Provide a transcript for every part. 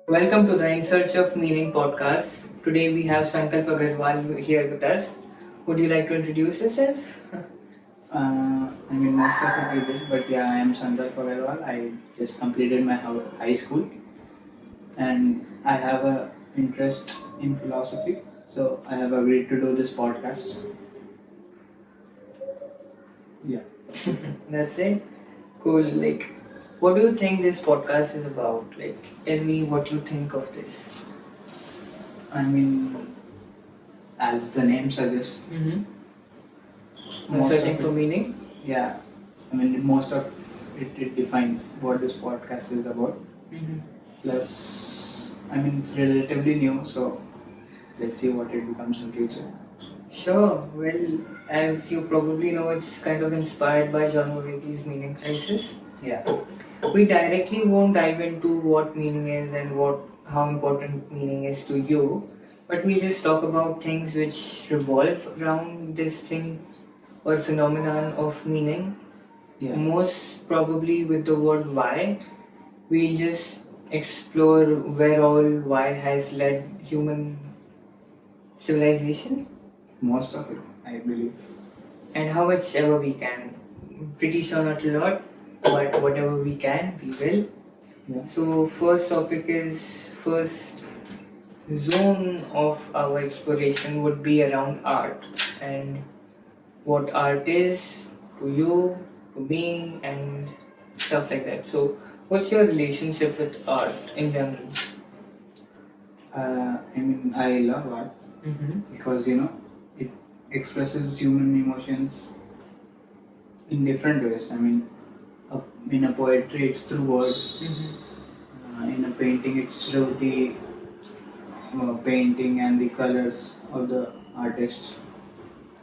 Welcome to the In Search of Meaning podcast. Today we have Sankalp Agarwal here with us. Would you like to introduce yourself? Most of it you did, but yeah, I am Sankalp Agarwal. I just completed my high school and I have a interest in philosophy, so I have agreed to do this podcast. Yeah. That's it. Cool. What do you think this podcast is about? Tell me what you think of this. I mean, as the name suggests, most Searching of for it, meaning. yeah, most of it defines what this podcast is about. Plus, it's relatively new, so let's see what it becomes in future. Sure. Well, as you probably know, it's kind of inspired by John Vervaake's Meaning Crisis. Yeah. We directly won't dive into what meaning is and how important meaning is to you, but we just talk about things which revolve around this thing or phenomenon of meaning. Yeah. Most probably with the word why. We'll just explore where all why has led human civilization Most of it, I believe. and how much ever we can. Pretty sure not a lot, but whatever we can, we will. Yeah. So first zone of our exploration would be around art and what art is to you, to me, and stuff like that. So what's your relationship with art in general? I love art because it expresses human emotions in different ways. In a poetry, it's through words. In a painting, it's through the painting and the colors of the artist.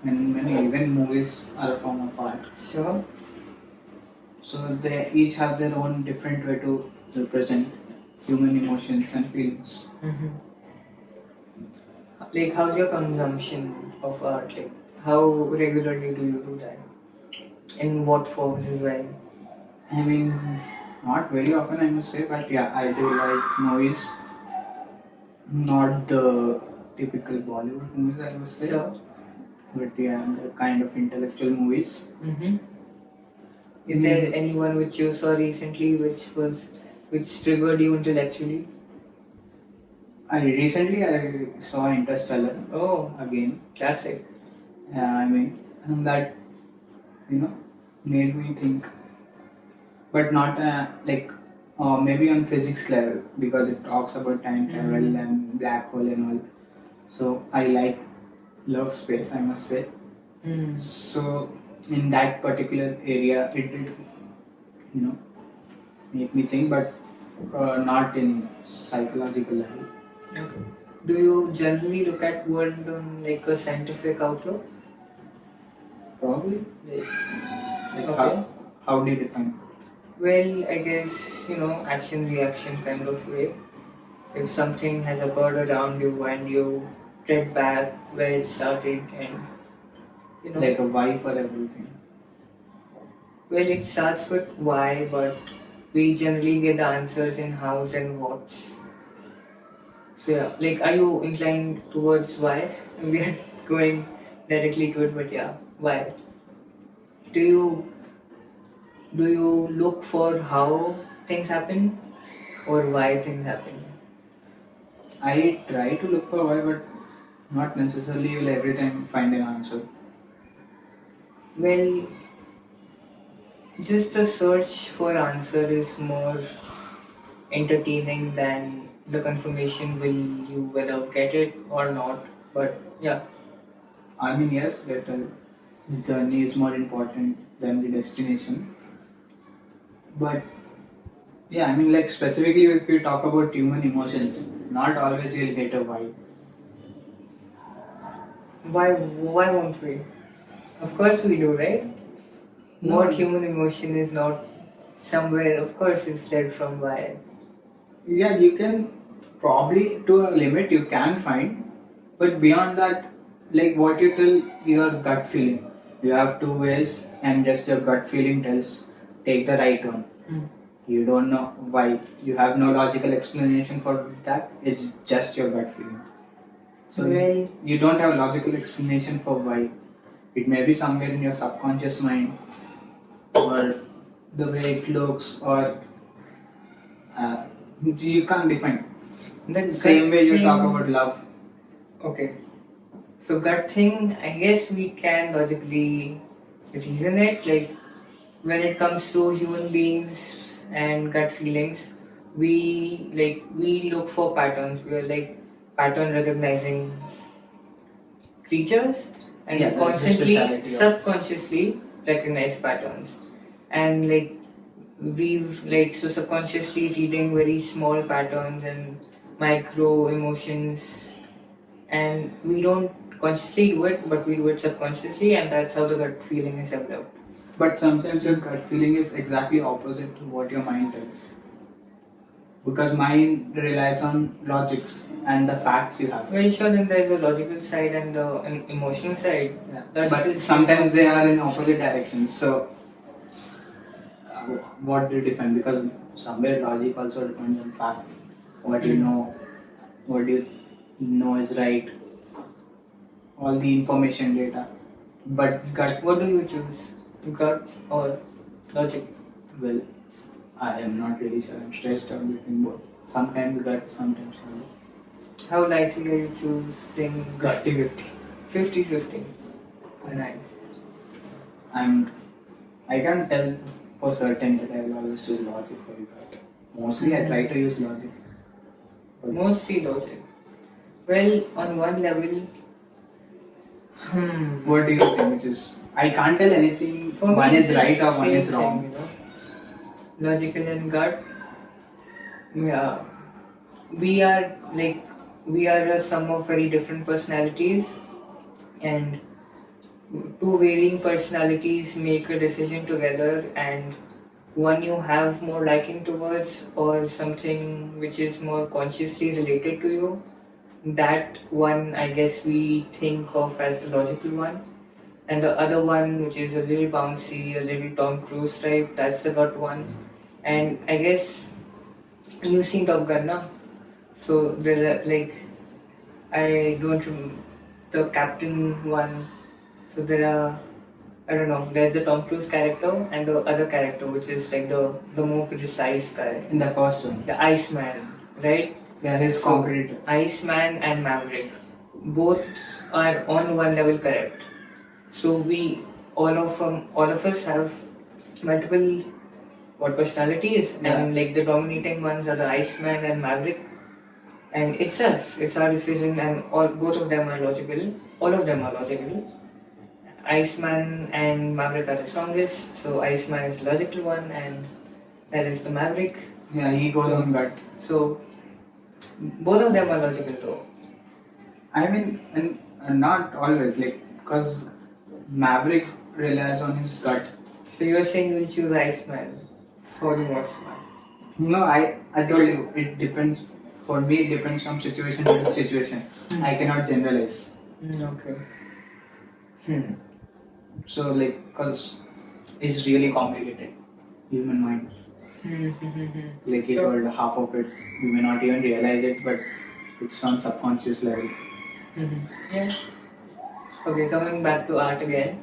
And even movies are a form of art. Sure. So they each have their own different way to represent human emotions and feelings. How's your consumption of art? How regularly do you do that? In what forms as well? Not very often, I must say, but yeah, I do like movies. Not the typical Bollywood movies, I must say. Sure. But yeah, the kind of intellectual movies. Is there anyone which you saw recently which triggered you intellectually? I saw Interstellar. Oh, Again. classic. And that made me think, but not maybe on physics level, because it talks about time travel and black hole and all. So I love space, I must say. So in that particular area, it did make me think, but not in psychological level. Okay. Do you generally look at world on a scientific outlook? Probably. Okay. How do you define? Well, I guess action reaction kind of way. If something has occurred around you and you tread back where it started and Like a why for everything. well, it starts with why, but we generally get the answers in hows and whats. So yeah, are you inclined towards why? We are going directly to it, but yeah, why? Do you look for how things happen or why things happen? I try to look for why, but not necessarily will every time find an answer. Well, just the search for answer is more entertaining than the confirmation will you whether get it or not. But yeah. Yes, that the journey is more important than the destination. But yeah, specifically if we talk about human emotions, not always you'll get a why. Why won't we? Of course we do, right? No. What human emotion is not somewhere, of course it's led from why. Yeah, you can probably to a limit you can find, but beyond that, like what you tell your gut feeling. You have two ways and just your gut feeling tells take the right one. You don't know why. You have no logical explanation for that. It's just your gut feeling. So Well, you don't have logical explanation for why. It may be somewhere in your subconscious mind, or the way it looks, or you can't define. the Same gut way you talk thing. about love. Okay. So gut thing, I guess we can logically reason it. Like when it comes to human beings and gut feelings, we look for patterns. We are like pattern recognizing creatures, and Yeah, we that's the constantly speciality of. subconsciously recognize patterns. And like we've like so subconsciously reading very small patterns and micro emotions, and we don't consciously do it, but we do it subconsciously, and that's how the gut feeling is developed. But sometimes your gut feeling is exactly opposite to what your mind tells. Because mind relies on logics and the facts you have. Well, sure, then there's the logical side and the emotional side. Yeah. Logical But side sometimes of they are in emotion. opposite directions. So, what do you define? Because somewhere logic also depends on facts. What you know, what you know is right, all the information data. But gut, What do you choose? Gut or logic? well, I am not really sure. I'm stressed out between both. Sometimes gut, sometimes logic. How likely are you choosing gut? 50-50. 50-50. Nice. I can't tell for certain that I will always use logic for it. But mostly I try to use logic. But Mostly logic. Well, on one level, what do you think? Which is, I can't tell anything. for One me, is it's right the or one same is wrong. thing, you know. Logical and gut. Yeah, we are like we are a sum of very different personalities, and two varying personalities make a decision together, and one you have more liking towards or something which is more consciously related to you, that one I guess we think of as the logical one, and the other one which is a little bouncy, a little Tom Cruise type, that's the gut one. And I guess you've seen Top Gun, na? So there are like I don't remember the captain one. So there are, I don't know. There's the Tom Cruise character and the other character, which is like the more precise guy, In the first one. the Iceman, right? Yeah, his So competitor. Iceman and Maverick, both are on one level correct. So we all of us have multiple what personalities, Yeah. and like the dominating ones are the Iceman and Maverick, and it's us, it's our decision, and all both of them are logical. All of them are logical. Iceman and Maverick are the strongest, so Iceman is the logical one, and that is the Maverick. Yeah, he goes on gut. So both of them are logical though. I mean, and not always, like, because Maverick relies on his gut. So you're saying you'll choose Iceman for the most part. No, I told you, it depends. For me, it depends from situation to situation. I cannot generalize. Okay. So, like, because it's really complicated, human mind. Like you told, half of it, you may not even realize it, but it's on subconscious level. Yeah. Okay, coming back to art again.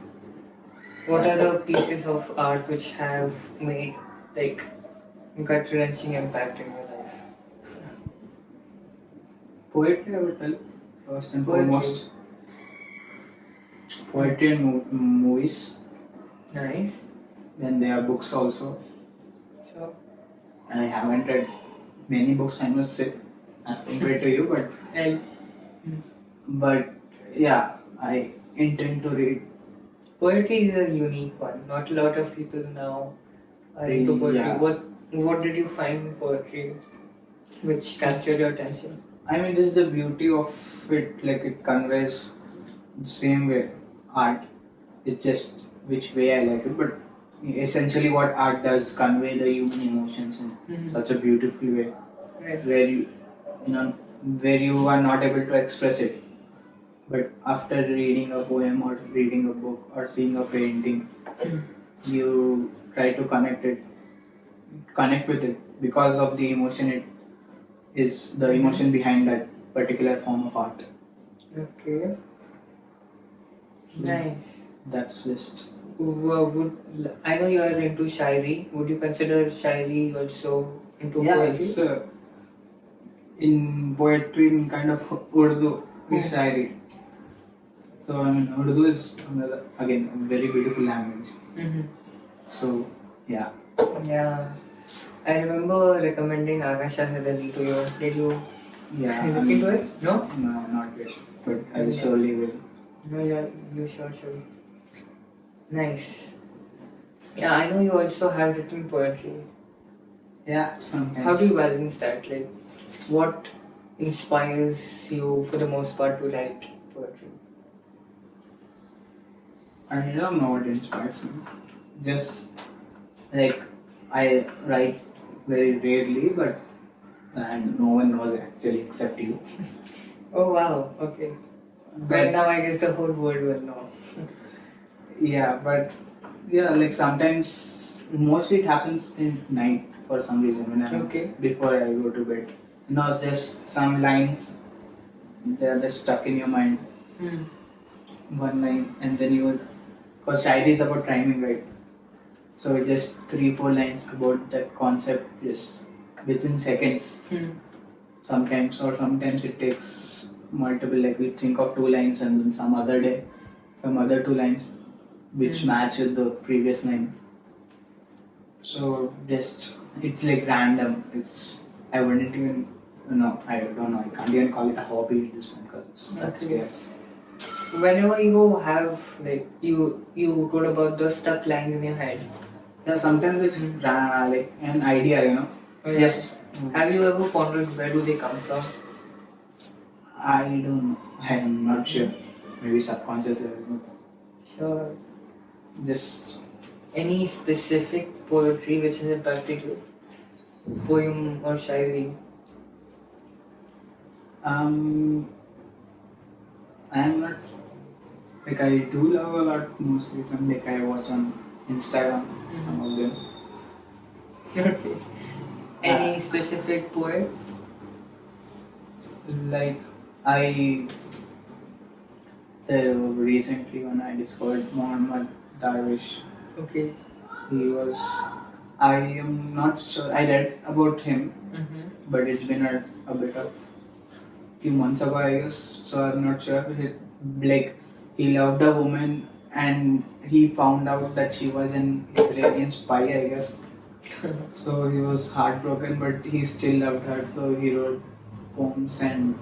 What are the pieces of art which have made like gut-wrenching impact in your life? Poetry, I would tell, first and Poetry. foremost. Poetry and movies. Nice. Then there are books also. Sure. I haven't read many books, I must say, as compared to you, And but yeah, I intend to read. poetry is a unique one. Not a lot of people now are into poetry. Yeah. What did you find in poetry which captured your attention? I mean, this is the beauty of it, like it conveys the same way art. It's just which way I like it, but essentially what art does convey the human emotions in such a beautiful way, Right. where where you are not able to express it, but after reading a poem or reading a book or seeing a painting, you try to connect it connect with it because of the emotion it is, the emotion behind that particular form of art. Okay. Nice. That's just I know you are into shairi. Would you consider shairi also into yeah. poetry? It's in poetry in kind of Urdu is shairi. So I mean Urdu is another, again, a very beautiful language. Mm-hmm. So yeah. Yeah. I remember recommending Agasha Hadali to you. Did you Yeah. look into it? No? No, not yet. But I surely will. No, yeah, you sure. Nice. Yeah, I know you also have written poetry. Yeah, sometimes. How do you balance that? Like, what inspires you for the most part to write poetry? I don't know what inspires me. Just like I write very rarely, but and no one knows actually except you. Oh wow, okay. But now I guess the whole world will know. Yeah, but yeah, like sometimes, mostly it happens in night for some reason when I'm before I go to bed. You know, it's just some lines, they are just stuck in your mind. One line, and then you, because shairi is about timing, right? So just 3-4 lines about that concept, just within seconds. Sometimes, or sometimes it takes multiple. Like we think of 2 lines, and then some other day, some other 2 lines, which match with the previous line. So just it's like random. I wouldn't even I don't know. I can't even call it a hobby at this point because that's yes. Whenever you have like you wrote about the stuck lines in your head. Yeah, sometimes it's like an idea, Yes. Have you ever pondered where do they come from? I don't know. I am not sure. Maybe subconsciously. Sure. Just any specific poetry which has impacted you? Poem or shairi? I am not like I do love a lot mostly some like I watch on Instagram some of them. Okay. Any specific poet? Like recently when I discovered Muhammad Darwish. Okay. He was. I am not sure. I read about him, but it's been a bit of few months ago, I guess. So I'm not sure. He loved a woman, and he found out that she was an Israeli spy, I guess. So he was heartbroken, but he still loved her. So he wrote poems and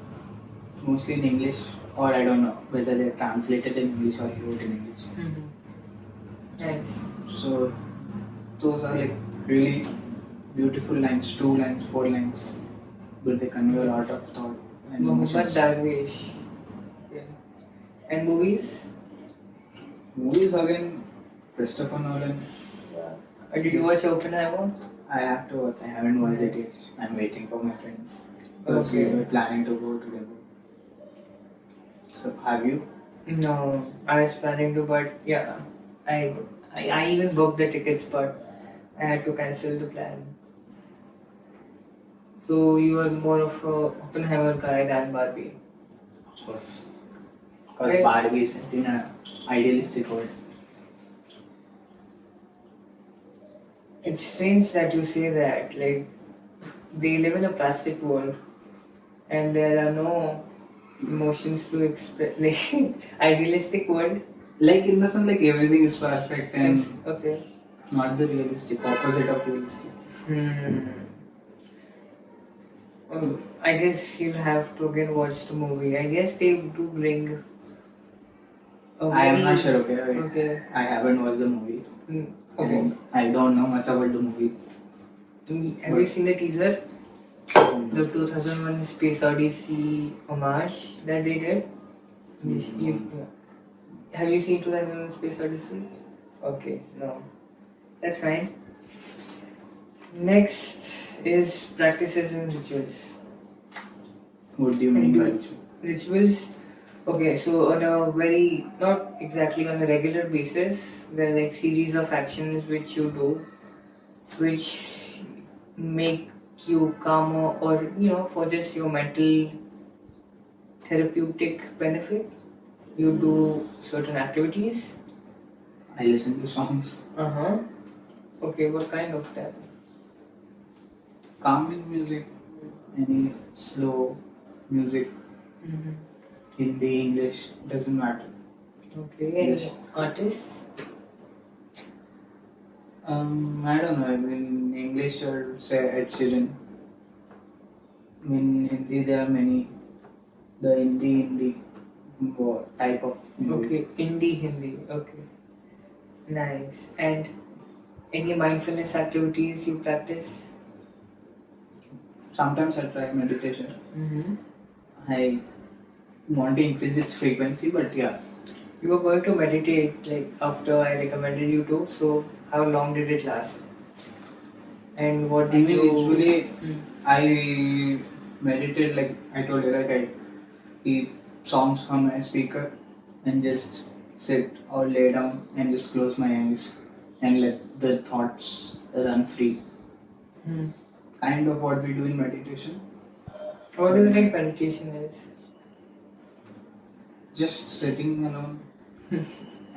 mostly in English, or I don't know whether they're translated in English or he wrote in English. Nice. So those are like really beautiful lines, 2 lines, 4 lines, but they convey a lot of thought and Muhammad Darwish. Yeah. And movies? Movies again, Christopher Nolan. Yeah. Did you watch Oppenheimer? I have to watch. I haven't watched it yet. I'm waiting for my friends because we were planning to go together. So have you? No, I was planning to, but yeah, I even booked the tickets, but I had to cancel the plan. So you are more of a Oppenheimer guy than Barbie. Of course. Because Barbie is in an idealistic world. It's strange that you say that. Like, they live in a plastic world, and there are no emotions to express. Like, idealistic world. Like in the sense, like everything is perfect and not the realistic, opposite of realistic. I guess you'll have to again watch the movie. I guess they do bring. I am not sure. Okay. I haven't watched the movie. Okay. I don't know much about the movie. Have you seen the teaser? The 2001 Space Odyssey homage that they did? Have you seen 2001 Space Odyssey? Okay, no. That's fine. Next is practices and rituals. What do you mean by rituals? Okay, so on a very, not exactly on a regular basis, there are like series of actions which you do, which make you calmer, or for just your mental therapeutic benefit, you do certain activities? I listen to songs, Uh-huh. Okay, what kind of that? calming music, any slow music, Mm-hmm. Hindi, English, doesn't matter. Okay, any Yes. artists? I don't know. In English, I would say Ed Sheeran. In Hindi, there are many. The Hindi type of music. Okay, indie Hindi. Okay, nice. And any mindfulness activities you practice? Sometimes I try meditation. Mm-hmm. I want to increase its frequency, but yeah, You were going to meditate like after I recommended you to. So how long did it last? And what I did mean, you? usually Mm. I meditate like I told you, like I keep songs on my speaker and just sit or lay down and just close my eyes and let the thoughts run free. Mm. Kind of what we do in meditation. What do you think meditation is? Just sitting alone.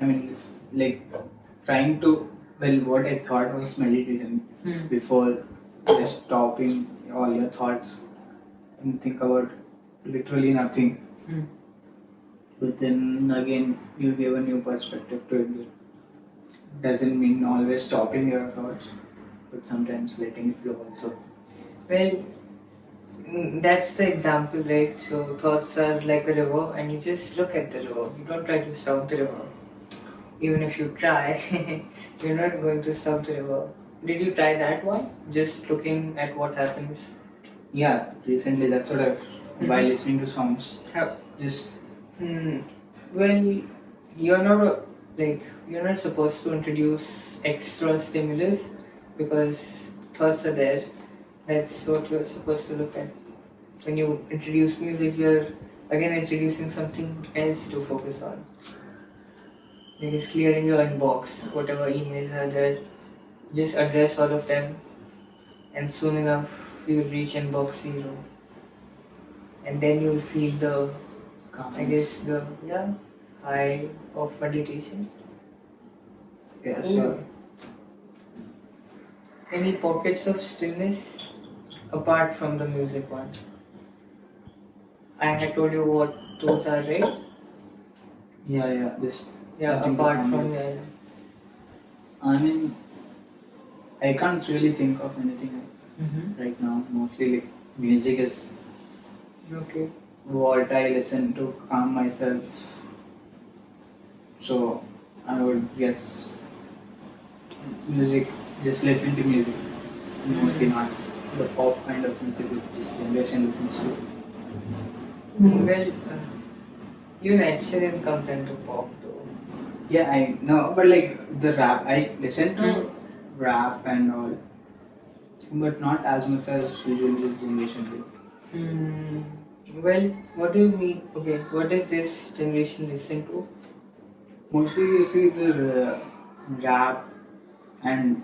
I mean, like trying to, well, what I thought was meditation Hmm. before just stopping all your thoughts and think about literally nothing. Hmm. But then again, you give a new perspective to it. It doesn't mean always stopping your thoughts, but sometimes letting it flow also. Well, that's the example, right? So thoughts are like a river, and you just look at the river. You don't try to stop the river. Even if you try, you're not going to stop the river. Did you try that one? Just looking at what happens. Yeah, recently that's what I, by listening to songs, How? just Well, you're not you're not supposed to introduce extra stimulus because thoughts are there. That's what you're supposed to look at. When you introduce music, you're again introducing something else to focus on. Like it's clearing your inbox, whatever emails are there. Just address all of them, and soon enough you will reach inbox zero, and then you'll feel the, I guess, the high of meditation. yeah, Ooh. sure. Any pockets of stillness apart from the music one? I had told you what those are, right? Yeah, just Yeah, something apart calm from you. I mean, I can't really think of anything right now. Mostly like music is Okay. what I listen to calm myself. So I would guess music, just listen to music. Mostly not the pop kind of music which this generation listens to. Well, even Ed Sheeran comes into pop though. Yeah, I know, but like the rap, I listen to rap and all, but not as much as usually this generation do. Well, what do you mean? Okay, what does this generation listen to? Mostly you see the rap and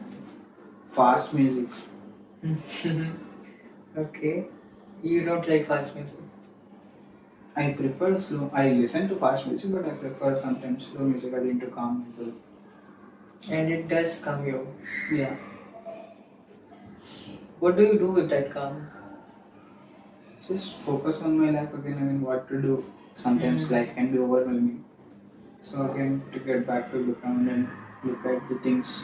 fast music. Okay. You don't like fast music. I prefer slow. I listen to fast music, but I prefer sometimes slow music again to calm myself. And it does calm you. Yeah, What do you do with that calm? just focus on my life again. I mean, what to do. Sometimes life can be overwhelming. So again, to get back to look around and look at the things.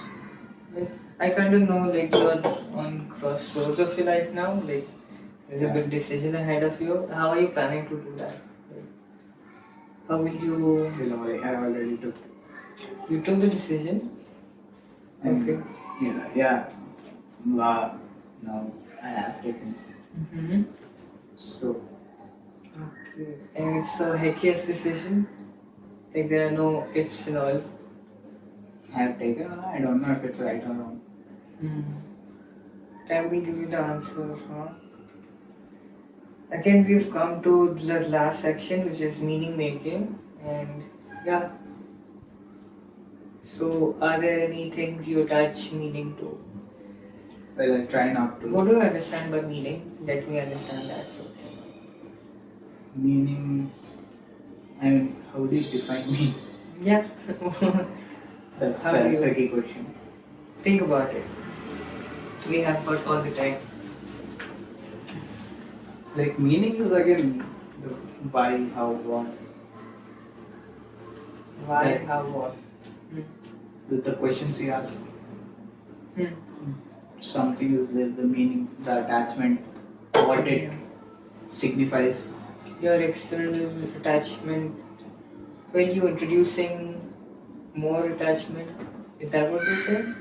Like, I kind of know like you're on crossroads of your life now. Like there's a big decision ahead of you. How are you planning to do that? Like, how will you? I already took. You took the decision. Okay. Yeah. Wow. Now I have taken. Mm-hmm. So Okay. And it's a heckiest decision. Like there are no ifs and all. I have taken. I don't know if it's right or wrong. Time will give you the answer, huh? Again, we've come to the last section, which is meaning making, and yeah. So, are there any things you attach meaning to? Well, I try not to. What do you understand by meaning? Let me understand that first. Meaning, I mean, how do you define meaning? Yeah. That's How do a you tricky question. think about it? We have got all the time. Like, meaning is again the why, how, what. Why, That- how, what? The questions you ask. Hmm. Something is there, the meaning, the attachment, what it signifies. Your external attachment. When you introducing more attachment, is that what you said?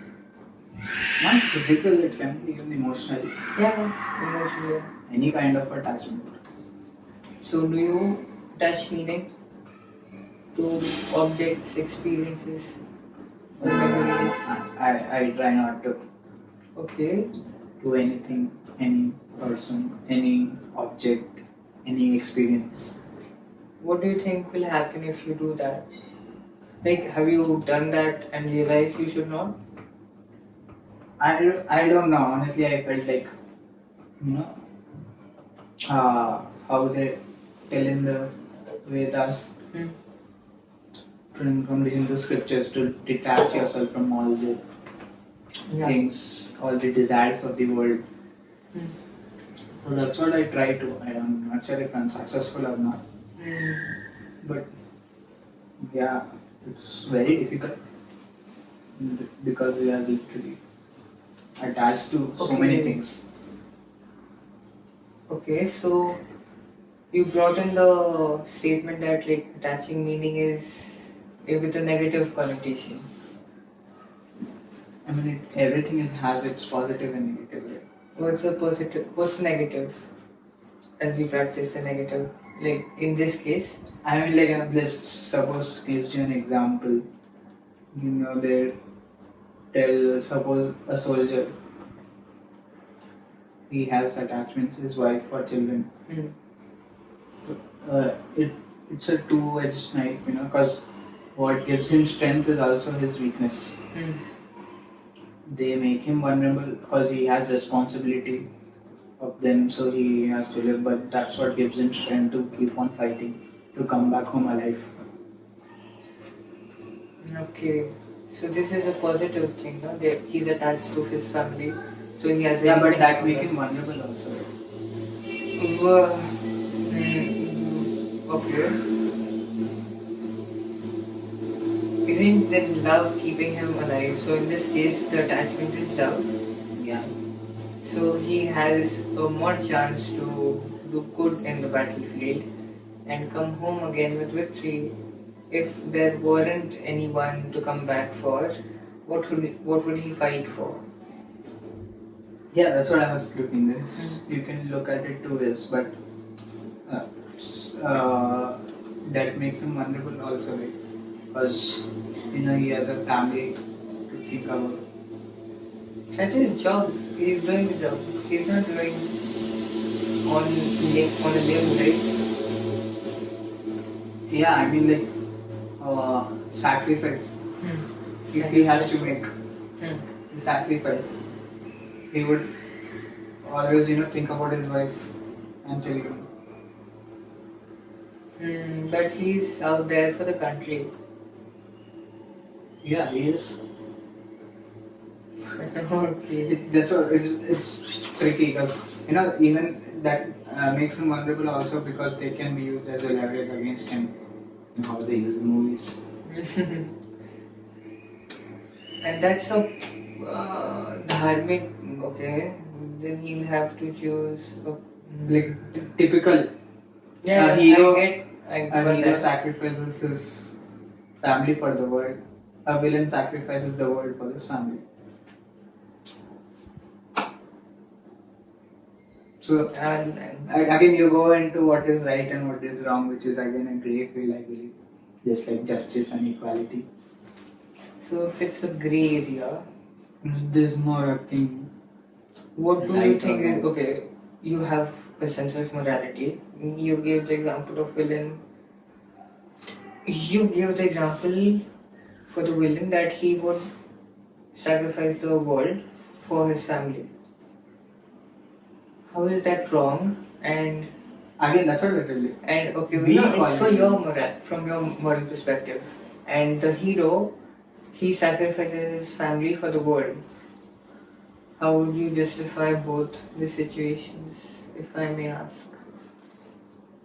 Not physical, it can be even emotional. Yeah, emotional. Any kind of attachment. So, do you attach meaning to objects, experiences, or memories? I try not to Okay. do anything, any person, any object, any experience. What do you think will happen if you do that? Like, have you done that and realized you should not? I don't know. Honestly, I felt like, you know, how they tell in the Vedas, Hmm. from reading the scriptures, to detach yourself from all the Yeah. things, all the desires of the world. Hmm. So that's what I try to. I'm not sure if I'm successful or not, Hmm. but yeah, it's very difficult because we are literally attached to so many Okay. things. Okay, so you brought in the statement that like attaching meaning is with a negative connotation. I mean, everything has its positive and negative. Right? What's the positive? What's negative? As we practice the negative, like in this case. I mean, like, just suppose gives you an example. You know, they tell, suppose a soldier, he has attachments, his wife or children. Hmm. It's a two-edged knife, you know, because what gives him strength is also his weakness. Hmm. They make him vulnerable because he has responsibility of them, so he has to live. But that's what gives him strength to keep on fighting, to come back home alive. Okay, so this is a positive thing, no? He's attached to his family, so he has. A Yeah, but reason that to make come him vulnerable also. back. Okay. Isn't then love keeping him alive? So in this case, the attachment is love. Yeah. So he has a more chance to do good in the battlefield and come home again with victory. If there weren't anyone to come back for, what would he fight for? Yeah, that's what I was looking this. You can look at it two ways, but uh, that makes him vulnerable also, right? Because you know he has a family to think about. That's his job. He's doing the job. He's not doing on on a limb, right? Yeah, I mean like sacrifice. If he has to make the sacrifice, he would always think about his wife and children. But he's out there for the country. Yeah, he is. Okay. That's what it's tricky because even that makes him vulnerable also because they can be used as a leverage against him in how they use the movies. And that's a dharmic. Okay, then he'll have to choose. Like typical Yeah, hero. I A got hero that. sacrifices his family for the world. A villain sacrifices the world for his family. So And again, you go into what is right and what is wrong, which is again a grey field, I believe, just like justice and equality. so if it's a grey area, There's more a thing. what do you Right think or is wrong. okay? You have a sense of morality. You gave the example of villain. You gave the example for the villain that he would sacrifice the world for his family. How is that wrong? And Again, that's what I tell you. And okay, We no, call it's for it- your moral, from your moral perspective. And the hero, he sacrifices his family for the world. How would you justify both the situations, if I may ask?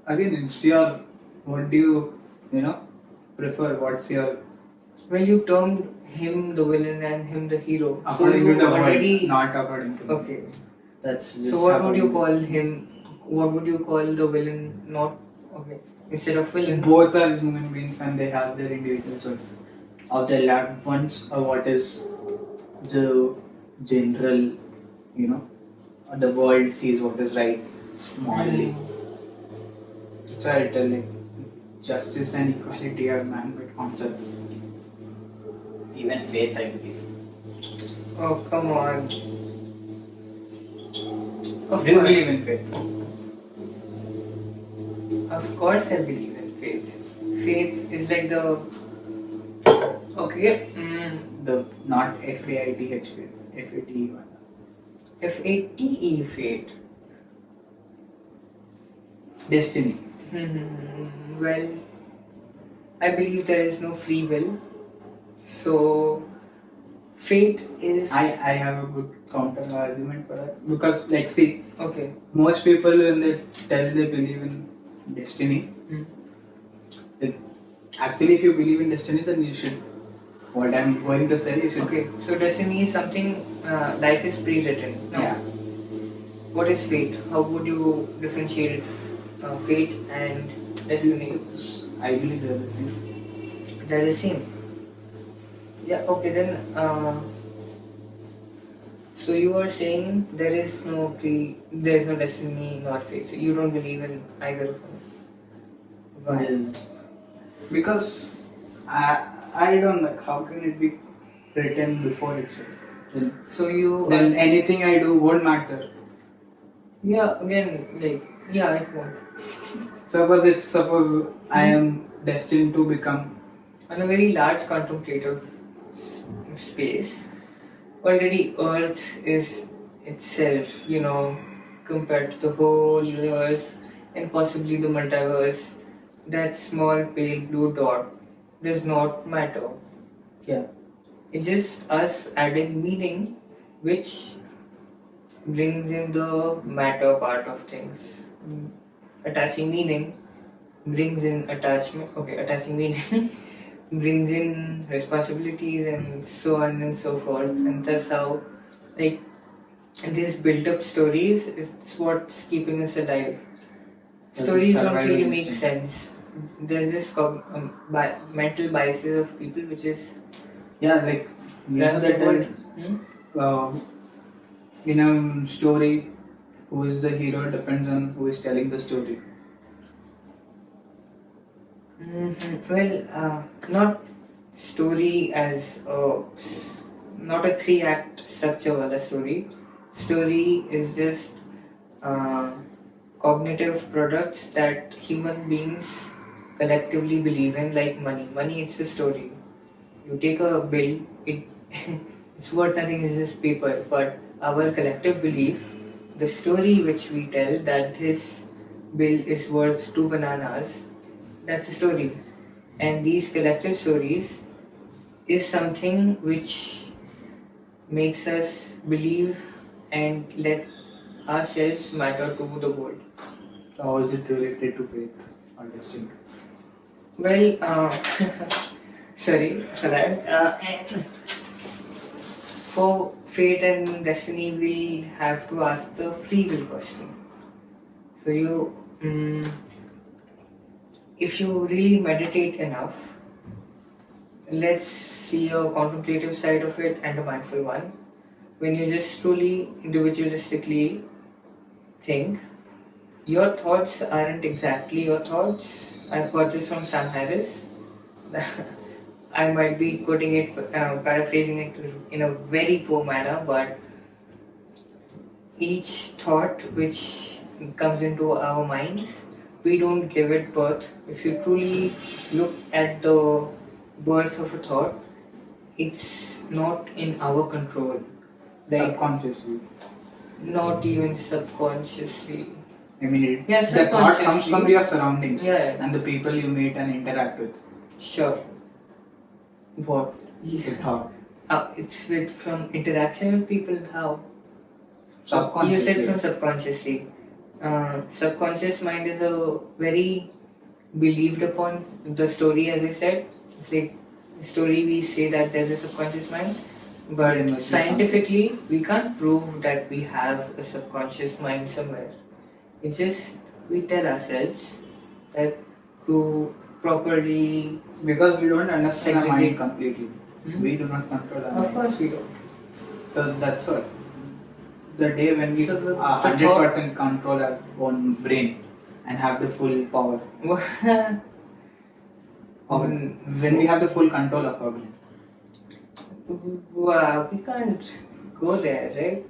Again, it's your. What do you prefer? What's your Well, you termed him the villain and him the hero. according so to the already world, not according to me. okay. That's just. So what would you according call him? What would you call the villain? Not okay. Instead of to- villain. Both are human beings and they have their individual choice of their loved ones or what is the general, the world sees what is right morally. So I tell like justice and equality are man-made concepts. Even faith, I believe. Oh come on. Of Do you course. believe in faith? Of course, I believe in faith. Faith is like the okay. The not FAITH faith, FATE one. FATE faith. Destiny. Well, I believe there is no free will. So, fate is I have a good counter argument for that because like see okay. most people when they tell they believe in destiny, like, actually if you believe in destiny then you should. What I'm going to say you should. Okay, so destiny is something. Life is pre-written. No. Yeah. What is fate? How would you differentiate fate and destiny? I believe they're the same. They're the same. Yeah. Okay then. So you are saying there is no destiny, not fate. So you don't believe in either of them. Why? Well, because I don't like how can it be written before itself? So you Then anything I do won't matter. yeah again like yeah it won't. Suppose I am destined to become On a very large contemplative space, already Earth is itself, compared to the whole universe and possibly the multiverse. That small pale blue dot does not matter. yeah. It's just us adding meaning, which brings in the matter part of things. Attaching meaning brings in attachment. Okay, attaching meaning brings in responsibilities and so on and so forth. And that's how, like, these built-up stories is what's keeping us alive. That's Stories don't survival really make instinct. sense. There's this mental biases of people, which is Like that's that what. in a story, who is the hero depends on who is telling the story. Well, not story as not a 3-act structure wala story. Story is just cognitive products that human beings collectively believe in, like money. Money, it's a story. You take a bill, it's worth nothing, it's just paper. But our collective belief, the story which we tell that this bill is worth 2 bananas, that's a story. And these collective stories is something which makes us believe and let ourselves matter to the world. So how is it related to faith or destiny? Well, sorry for that. And for fate and destiny, we have to ask the free will question. So if you really meditate enough, let's see a contemplative side of it and a mindful one. When you just truly individualistically think, your thoughts aren't exactly your thoughts. I've got this from Sam Harris. I might be quoting it, paraphrasing it in a very poor manner, but each thought which comes into our minds, we don't give it birth. If you truly look at the birth of a thought, it's not in our control. Like Subconsciously. Not even subconsciously. I mean, Yeah, the thought comes subconsciously. from your surroundings Yeah. and the people you meet and interact with. Sure. What? The thought. It's with from interaction with people. How? Subconsciously. You said from subconsciously. Subconscious mind is a very believed upon the story, as I said. It's like a story we say that there's a subconscious mind, but There must be scientifically we can't prove that we have a subconscious mind somewhere. It's just we tell ourselves that to properly. Because we don't understand our mind Segregate. completely. Hmm? We do not control our mind. Of course we don't. So that's what. The day when we So the 100% control our own brain and have the full power. Or when we have the full control of our brain. Wow, we can't go there, right?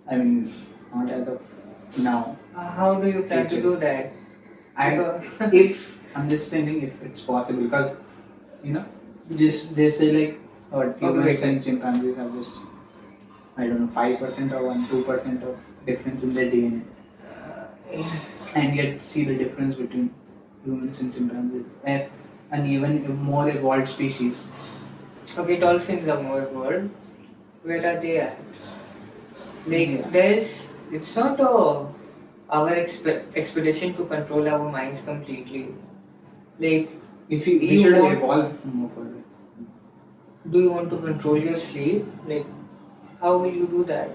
I mean, not as of now. How do you plan to do that? If I'm just thinking if it's possible, because just they say like humans and chimpanzees have just 5% or 2% of difference in their DNA, and yet see the difference between humans and chimpanzees, and even a more evolved species. Okay, dolphins are more evolved. Where are they at? Like Yeah. it's not our expedition to control our minds completely. Like, If we You should want- evolve more further. do you want to control your sleep? Like, how will you do that?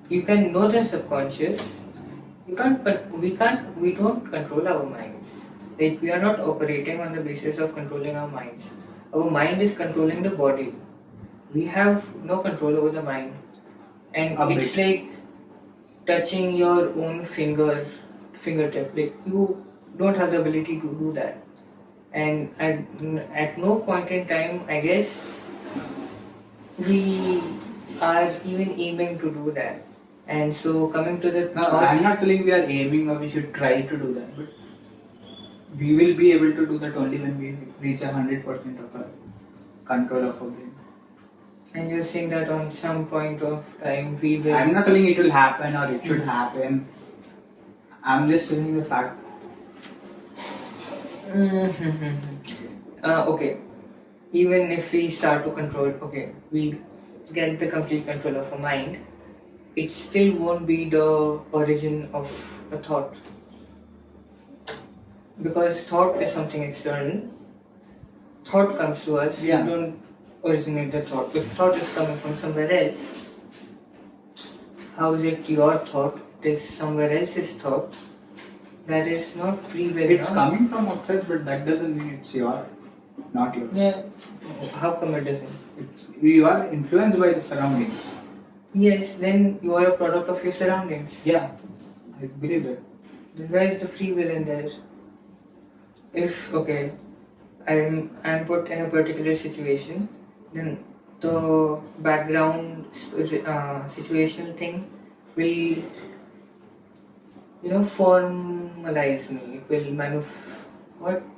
You can know the subconscious. You can't, but we can't. We don't control our minds. Like, we are not operating on the basis of controlling our minds. Our mind is controlling the body. We have no control over the mind, and A it's bit. like touching your own fingertip. Like, you don't have the ability to do that. And at no point in time, I guess, we are even aiming to do that. And so, coming to the No, thoughts, I'm not telling we are aiming or we should try to do that, but we will be able to do that only when we reach 100% of our control of our brain. and you're saying that on some point of time we will. I'm not telling it will happen or it should happen. I'm just telling the fact. Okay, even if we start to control, okay, we get the complete control of our mind, it still won't be the origin of a thought. Because thought is something external. Thought comes to us, Yeah. we don't originate the thought. If thought is coming from somewhere else, how is it your thought? It is somewhere else's thought. That is not free will. It's no? coming from outside, but that doesn't mean it's not yours. Yeah. How come it doesn't? You are influenced by the surroundings. Yes, then you are a product of your surroundings. Yeah, I believe that. Then where is the free will in there? If I'm put in a particular situation, then the background situational thing will formalize me. It will manifest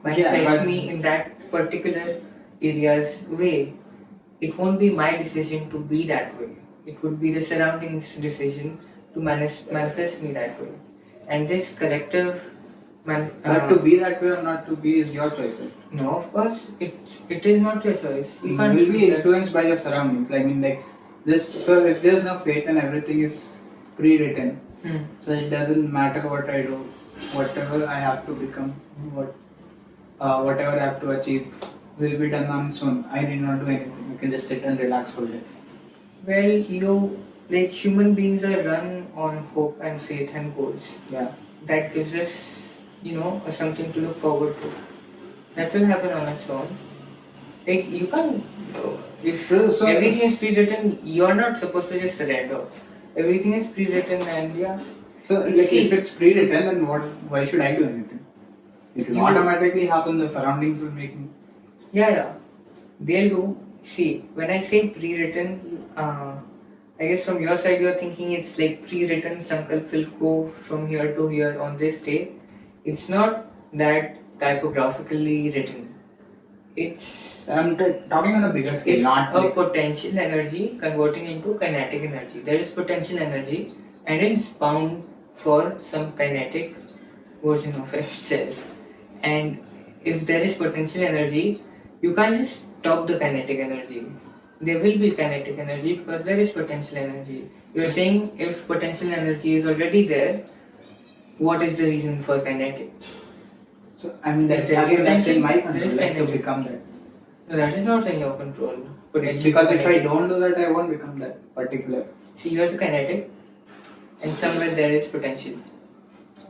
but- me in that particular area's way. It won't be my decision to be that way. It would be the surroundings' decision to manifest me that way. And this collective But to be that way or not to be is your choice. Right? no, of course, it is not your choice. You can't will choose be that. influenced by your surroundings. I mean, like, so if there's no fate and everything is pre-written, so it doesn't matter what I do, whatever I have to become, whatever I have to achieve will be done on its own. I need not do anything. You can just sit and relax for it. Well, human beings are run on hope and faith and goals. Yeah. That gives us, something to look forward to. That will happen on its own. Like, you can't, if So- everything is pre-written, you're not supposed to just surrender. Everything is pre-written and yeah. So, like, See- if it's pre-written, then why should I do anything? It will You- automatically happen. The surroundings will make me. Yeah. They'll do. See, when I say pre-written, I guess from your side you're thinking it's like pre-written, Sankalp will go from here to here on this day. It's not that typographically written. It's talking on a bigger scale, it's not a like potential energy converting into kinetic energy. There is potential energy, and it's bound for some kinetic version of itself. And if there is potential energy, you can't just stop the kinetic energy. There will be kinetic energy because there is potential energy. You're saying if potential energy is already there, what is the reason for kinetic? so. I mean, that If there is again, that's in my potential, there is control, like, to kinetic. become that. No, that is not in your control. Potential Because if I kinetic. don't do that, I won't become that particular. See, you are the kinetic, and somewhere there is potential.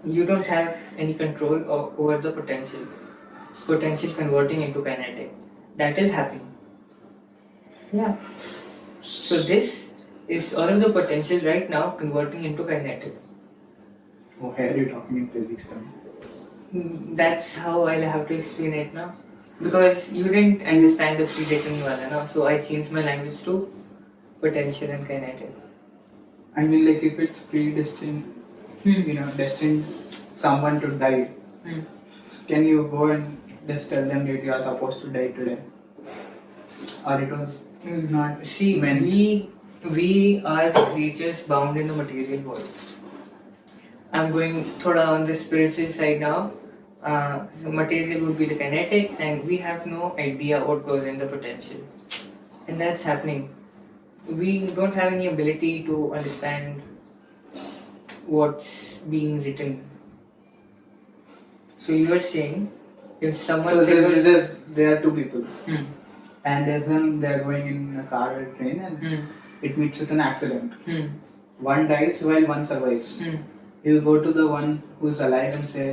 You don't have any control over the potential. Potential converting into kinetic. That will happen. Yeah. So this is all of the potential right now converting into kinetic. Oh, here you're talking in physics terms. That's how I'll have to explain it now. Because you didn't understand the pre-written wala, no? So I changed my language to potential and kinetic. I mean, like, if it's predestined, destined someone to die, can you go and just tell them that you are supposed to die today? Or it was not See, meant? we are creatures bound in the material world. I'm going thoda on the spiritual side now. The material would be the kinetic, and we have no idea what goes in the potential. And that's happening. We don't have any ability to understand what's being written. So you are saying if someone So figures- there are two people, Hmm. and there's one, they're going in a car or a train, and it meets with an accident. One dies while one survives. You go to the one who's alive and say,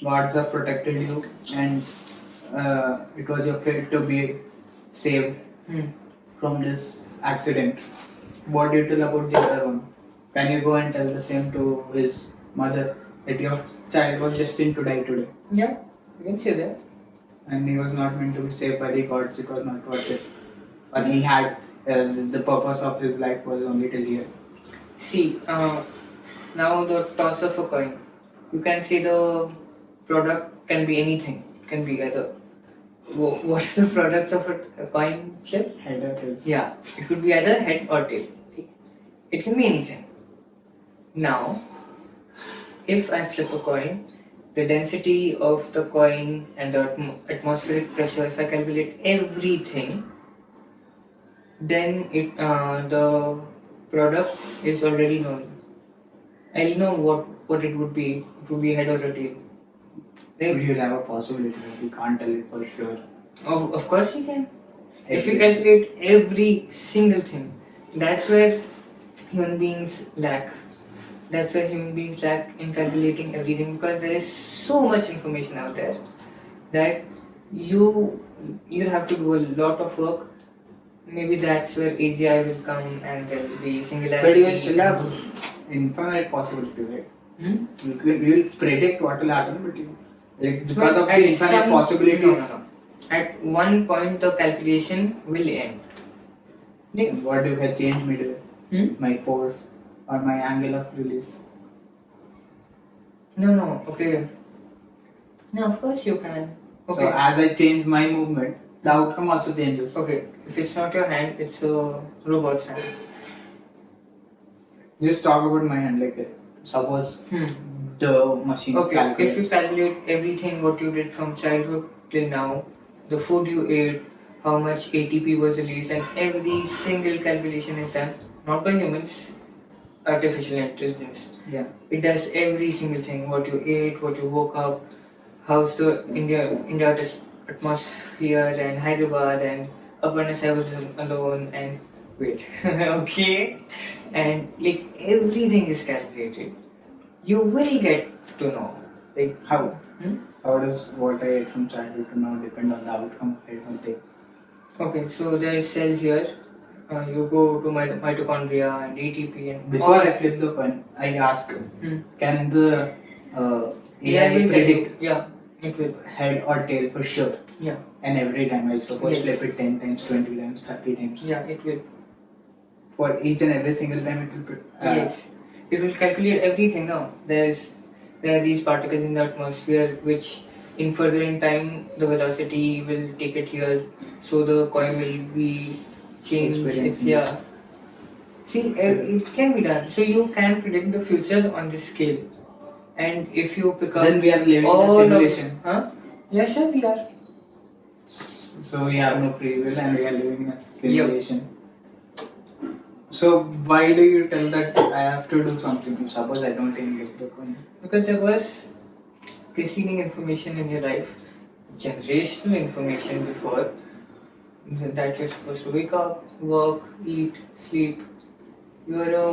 gods have protected you, and it was your fate to be saved from this accident. What do you tell about the other one? Can you go and tell the same to his mother that your child was destined to die today? Yeah, you can say that. And he was not meant to be saved by the gods, it was not worth it. But he had, the purpose of his life was only till here. See, now the toss of a coin. You can say the product can be anything. It can be either. What's the products of a coin flip? Head or tails. Yeah, it could be either head or tail. It can be anything. Now, if I flip a coin, the density of the coin and the atmospheric pressure, if I calculate everything, then the product is already known. I'll know what it would be. It would be head or a tail. Right? You'll have a possibility, but you can't tell it for sure. Of course you can. If you calculate every single thing, that's where human beings lack. That's where human beings lack in calculating everything, because there is so much information out there that you have to do a lot of work. Maybe that's where AGI will come and there will be singularity. But you still have infinite possibilities, right? You'll predict what will happen, but because of the infinite possibilities. No. At one point, the calculation will end. What if I change midway? My force or my angle of release? No. Okay. No, of course you can. Okay. So as I change my movement, the outcome also changes. Okay. If it's not your hand, it's a robot's hand. Just talk about my hand, suppose the machine Okay. calculates. If you calculate everything what you did from childhood till now, the food you ate, how much ATP was released, and every single calculation is done not by humans, artificial intelligence. Yeah. It does every single thing. What you ate, what you woke up, how's the India atmosphere and Hyderabad and Aparna I was alone and wait. Okay. And everything is calculated. You will get to know. How? How does what I ate from childhood to now depend on the outcome I will take? Okay, so there is cells here. You go to mitochondria and ATP and Before I flip the coin, I ask, can the AI will predict Yeah, it will. head or tail for sure? Yeah. And every time I suppose Yes. flip it 10 times, 20 times, 30 times. Yeah, it will. For each and every single time it will. Yes. It will calculate everything now. There are these particles in the atmosphere which in further in time the velocity will take it here, so the coin will be changed. It's Experiencing yeah. See, it can be done. So you can predict the future on this scale, and if you pick up Then we are living in a all of, simulation. huh? Yeah, sure, we are. So we have no free will and we are living in a simulation. So why do you tell that I have to do something? Suppose I don't even get the coin. Because there was preceding information in your life, generational information before, that you're supposed to wake up, work, eat, sleep. You're a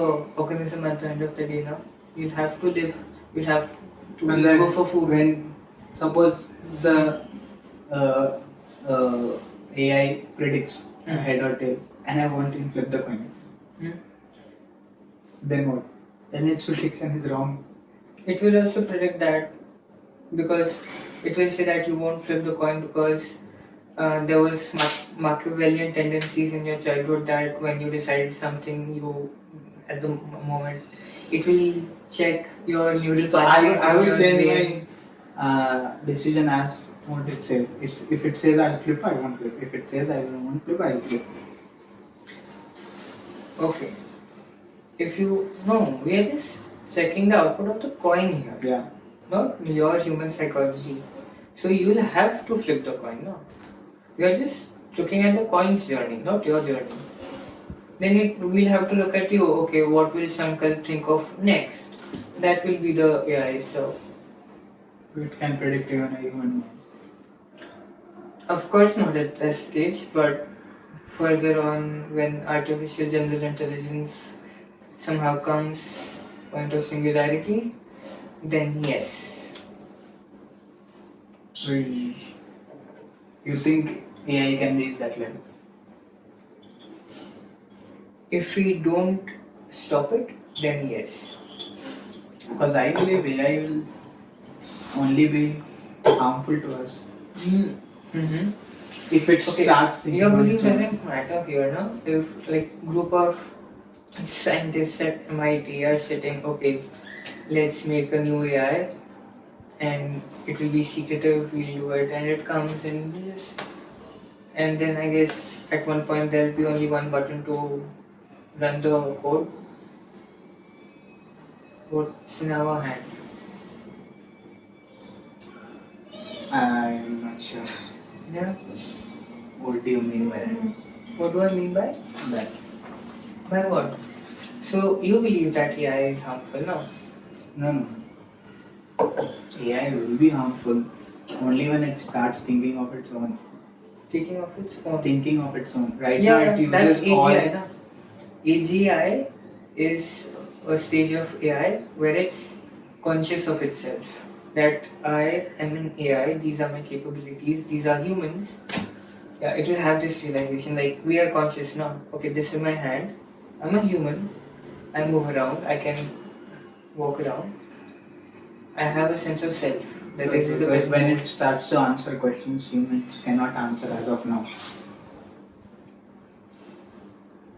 organism at the end of the day now. You'll have to live. You'll have to And go for food. when suppose the uh, AI predicts head or tail and I want to flip the coin, then what? Then its prediction is wrong. It will also predict that, because it will say that you won't flip the coin because there was Machiavellian tendencies in your childhood that when you decided something, you at the moment it will check your neural So pathways I in will your change brain. my decision as what it says. If it says I'll flip, I won't flip. If it says I won't flip, I'll flip. Okay. If you no, we are just checking the output of the coin here, Yeah. not your human psychology. So you'll have to flip the coin, no? We are just looking at the coin's journey, not your journey. Then we'll have to look at you. Okay, what will Sankalp think of next? That will be the AI. So It can predict even a human mind. of course not at this stage, but further on, when artificial general intelligence somehow comes point of singularity, then yes. So you think AI can reach that level? If we don't stop it, then yes. Because I believe AI will only be harmful to us Mm-hmm. if it starts thinking Your on belief its own. doesn't matter here, no? If like group of scientists at MIT are sitting, okay, let's make a new AI and it will be secretive, we'll do it, and it comes and we just, and then I guess at one point there'll be only one button to run the code. What's in our hand? I'm not sure. Yeah. What do you mean by that? What do I mean by? That. By what? So you believe that AI is harmful, no? No. AI will be harmful only when it starts thinking of its own. Thinking of its own. Thinking of its own. Right Yeah, now it that's uses all. AGI. Na? AGI is a stage of AI where it's conscious of itself. That I am an AI, these are my capabilities, these are humans. Yeah, it will have this realization like we are conscious now. Okay, this is my hand. I'm a human. I move around. I can walk around. I have a sense of self. That this is the Because best when mode. it starts to answer questions, humans cannot answer as of now.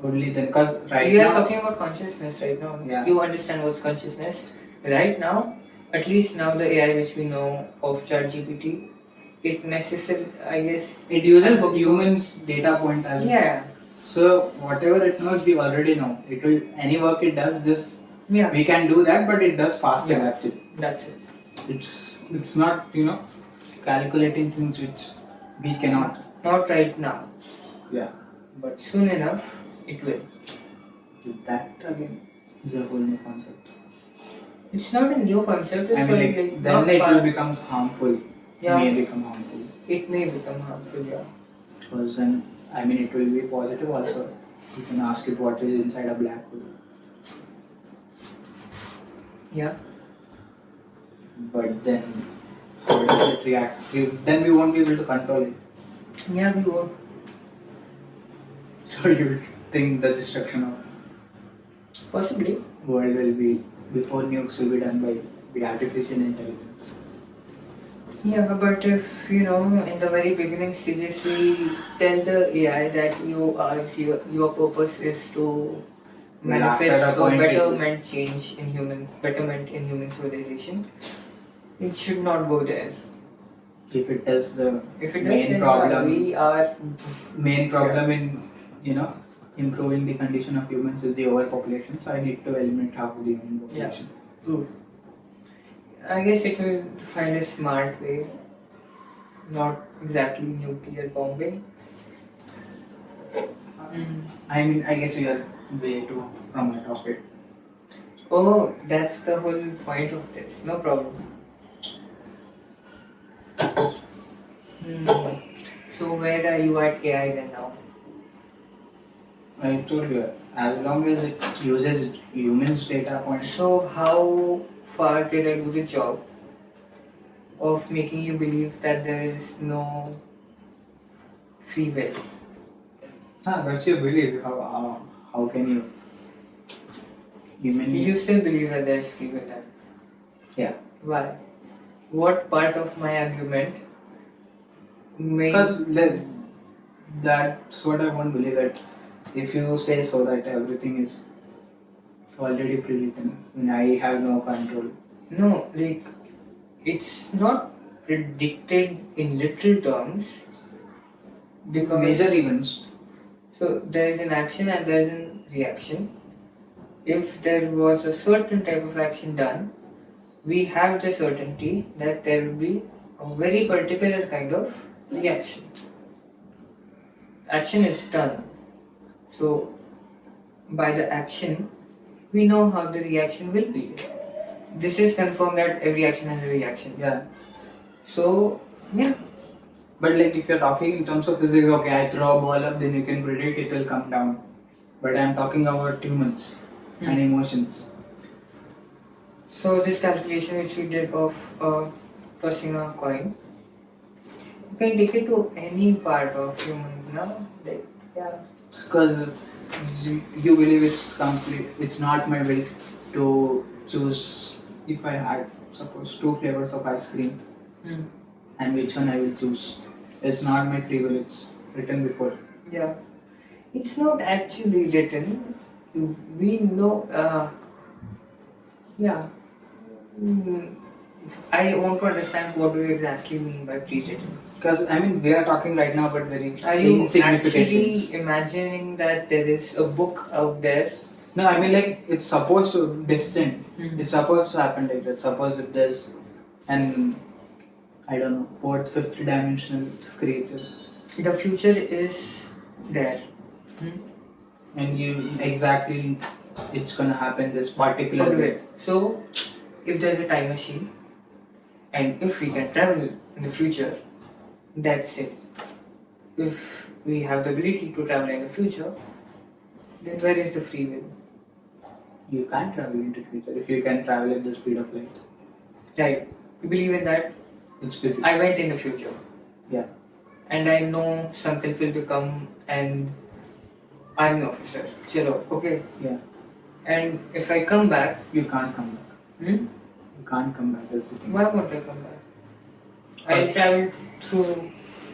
Only then, because right We now. are talking about consciousness right now. Yeah. You understand what's consciousness. Right now, at least now the AI which we know of ChatGPT, it necessarily, I guess. It uses I hope so. humans' data point as Yeah. So whatever it knows, we already know. It will any work it does, just Yeah. we can do that, but it does faster. Yeah. That's it. That's it. It's not calculating things which we cannot. Not right now, Yeah. but soon enough it will. That again is a whole new concept. It's not a new concept. It's I mean, only, like, not then it far. will become harmful. Yeah. May become harmful. It may become harmful. Yeah. Because then, I mean, it will be positive also. You can ask it what is inside a black hole. Yeah. But then, how does it react? Then we won't be able to control it. Yeah, we won't. So you will think the destruction of Possibly. world will be before nukes will be done by the artificial intelligence. Yeah, but if in the very beginning stages we tell the AI that your purpose is to Well, after manifest the a point betterment in human civilization, it should not go there. if it is the If it does, main then problem, we are. in improving the condition of humans is the overpopulation. So I need to eliminate half of the human population. True. I guess it will find a smart way, not exactly nuclear bombing. I mean, I guess we are way too from the topic. Oh, that's the whole point of this. No problem. So where are you at AI then now? I told you, as long as it uses humans' data points. So how far did I do the job of making you believe that there is no free will? That's your belief. How can you? You still believe that there is free will then? Yeah. Why? What part of my argument makes... Because that's what I won't believe, that if you say so that everything is already pre-written and I have no control. No, like, it's not predicted in literal terms because... Major events. So there is an action and there is a reaction. If there was a certain type of action done, we have the certainty that there will be a very particular kind of reaction. Action is done. So by the action, we know how the reaction will be. This is confirmed that every action has a reaction. Yeah. So, yeah. But like if you're talking in terms of physics, okay, I throw a ball up, then you can predict it will come down. But I'm talking about humans and emotions. So this calculation which we did of tossing a coin, you can take it to any part of humans now. Like, yeah. Because you believe it's complete. It's not my will to choose if I had, suppose, 2 flavors of ice cream and which one I will choose. It's not my free will, it's written before. Yeah. It's not actually written. We know, yeah. I want to understand what do you exactly mean by pre-written. Because I mean, we are talking right now about very Are you insignificant actually things. imagining that there is a book out there? No, I mean like it's supposed to destined. It's supposed to happen like that. Suppose if there's an, I don't know, 4th, 5th dimensional creature. The future is there. And you exactly, it's gonna happen this particular way. So, if there's a time machine, and if we can travel in the future, that's it. If we have the ability to travel in the future, then where is the free will? You can't travel into the future if you can travel at the speed of light. Right. You believe in that? It's physics. I went in the future. Yeah. And I know Sankalp will become an army officer. Chalo, okay? Yeah. And if I come back... You can't come back. You can't come back, that's the thing. Why won't I come back? I traveled through...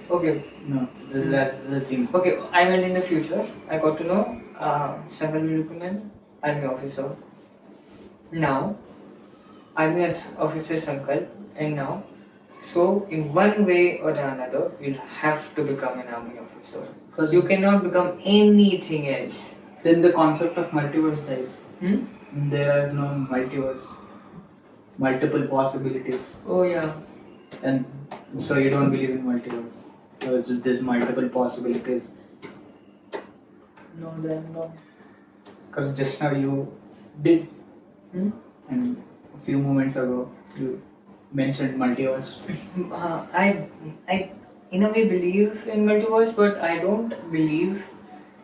Okay. No, that's the thing. Okay, I went in the future. I got to know Sankalp will become an army officer. Now, army officer Sankalp, and now, so in one way or the another, you'll have to become an army officer. You cannot become anything else. Then the concept of multiverse dies. There is no multiverse. Multiple possibilities. Oh yeah. And so you don't believe in multiverse. So there's multiple possibilities. No, then no. Because just now you did. And a few moments ago you mentioned multiverse. I in a way believe in multiverse, but I don't believe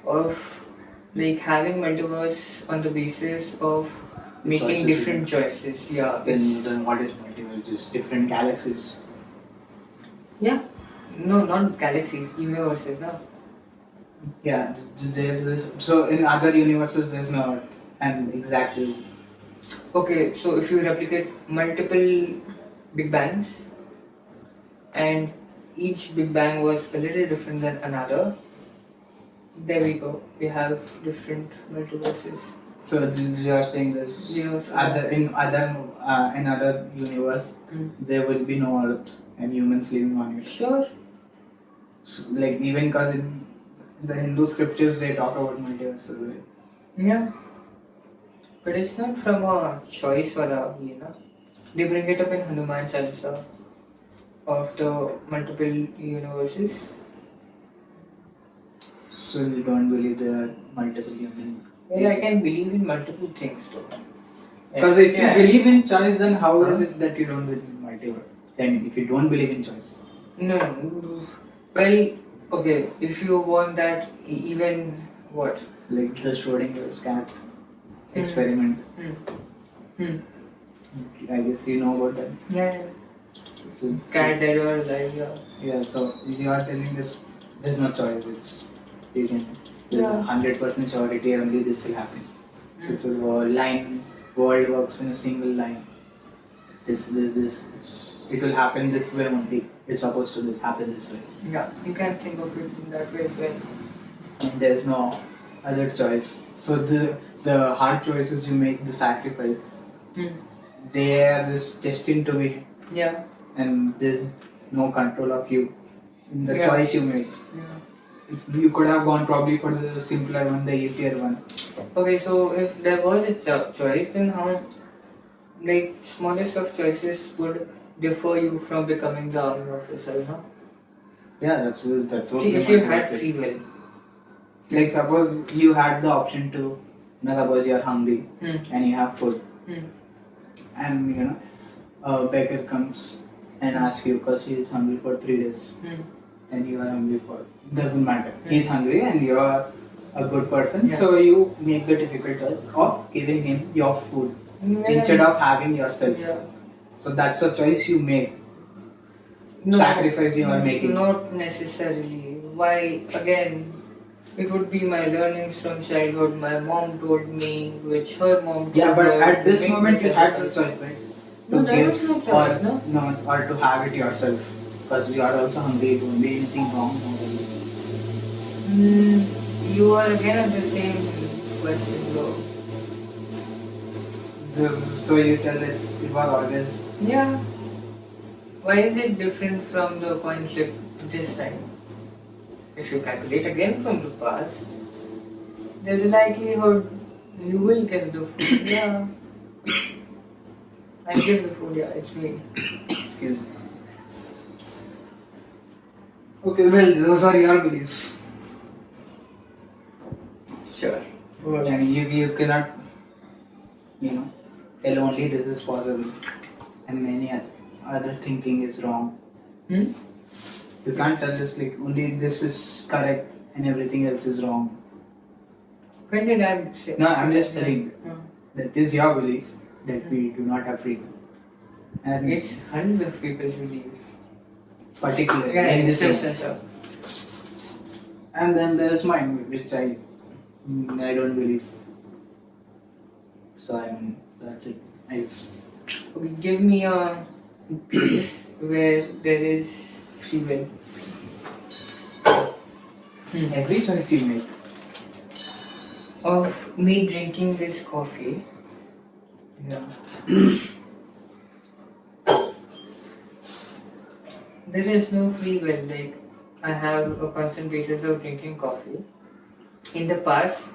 of like having multiverse on the basis of making different choices. Yeah. Then what is multiverse? Just different galaxies. Yeah. No, not galaxies, universes, no. Yeah, so in other universes there's no Earth, and exactly. Okay, so if you replicate multiple Big Bangs, and each Big Bang was a little different than another, there we go. We have different multiverses. So you are saying this Yes. in other universe there will be no Earth and humans living on it. Sure. So, like even because in the Hindu scriptures they talk about multiverse as well. Yeah. But it's not from a choice or a, they bring it up in Hanuman Chalisa of the multiple universes. So you don't believe there are multiple humans? Well, I can believe in multiple things though. Because if you believe in choice, then how is it that you don't believe in multiverse? Then if you don't believe in choice. No. Well, okay, if you want that, even what? Like the Schrodinger's cat experiment. I guess you know about that. Yeah. So, Cat dead or alive, yeah. Yeah, so you are telling that there's no choice. It's you can Yeah. 100% surety only this will happen. It's a line. World works in a single line. This. It will happen this way only. It's supposed to happen this way. Yeah, you can think of it in that way as well. And there's no other choice. So the hard choices you make, the sacrifice, they are just destined to be. Yeah. And there's no control of you in the Yeah. choice you make. Yeah. You could have gone probably for the simpler one, the easier one. Okay, so if there was a choice, then how, like, smallest of choices would defer you from becoming the army officer, huh? Yeah, that's what. See, if you had free will. Like suppose you had the option to, suppose you are hungry and you have food, and a beggar comes and asks you because he is hungry for 3 days. And you are hungry for, doesn't matter. He's hungry and you are a good person, so you make the difficult choice of giving him your food instead of having yourself. So that's a choice you make. No, sacrifice you are making. Not necessarily. Why? Again, it would be my learnings from childhood. My mom told me, which her mom told Yeah, but her at this to make moment me you had such a the choice, right? No, To there give was no choice, or to have it yourself. Because you are also hungry, don't be anything wrong. You are again at the same question though. So you tell us it was always. Yeah. Why is it different from the coin flip this time? If you calculate again from the past, there's a likelihood you will get the food. Yeah. I give the food, yeah, it's me. Excuse me. Okay, well, those are your beliefs. Sure. And you cannot, tell only this is possible and many other thinking is wrong. You can't tell us like only this is correct and everything else is wrong. When did I say? No, I'm just telling that is your belief that we do not have freedom. And it's hundreds of people's beliefs. Particularly in this way. And then there's mine, which I don't believe. So that's it. Okay, give me a place where there is free will. Every choice you make. Of me drinking this coffee. Yeah. There is no free will. Like, I have a constant basis of drinking coffee. In the past,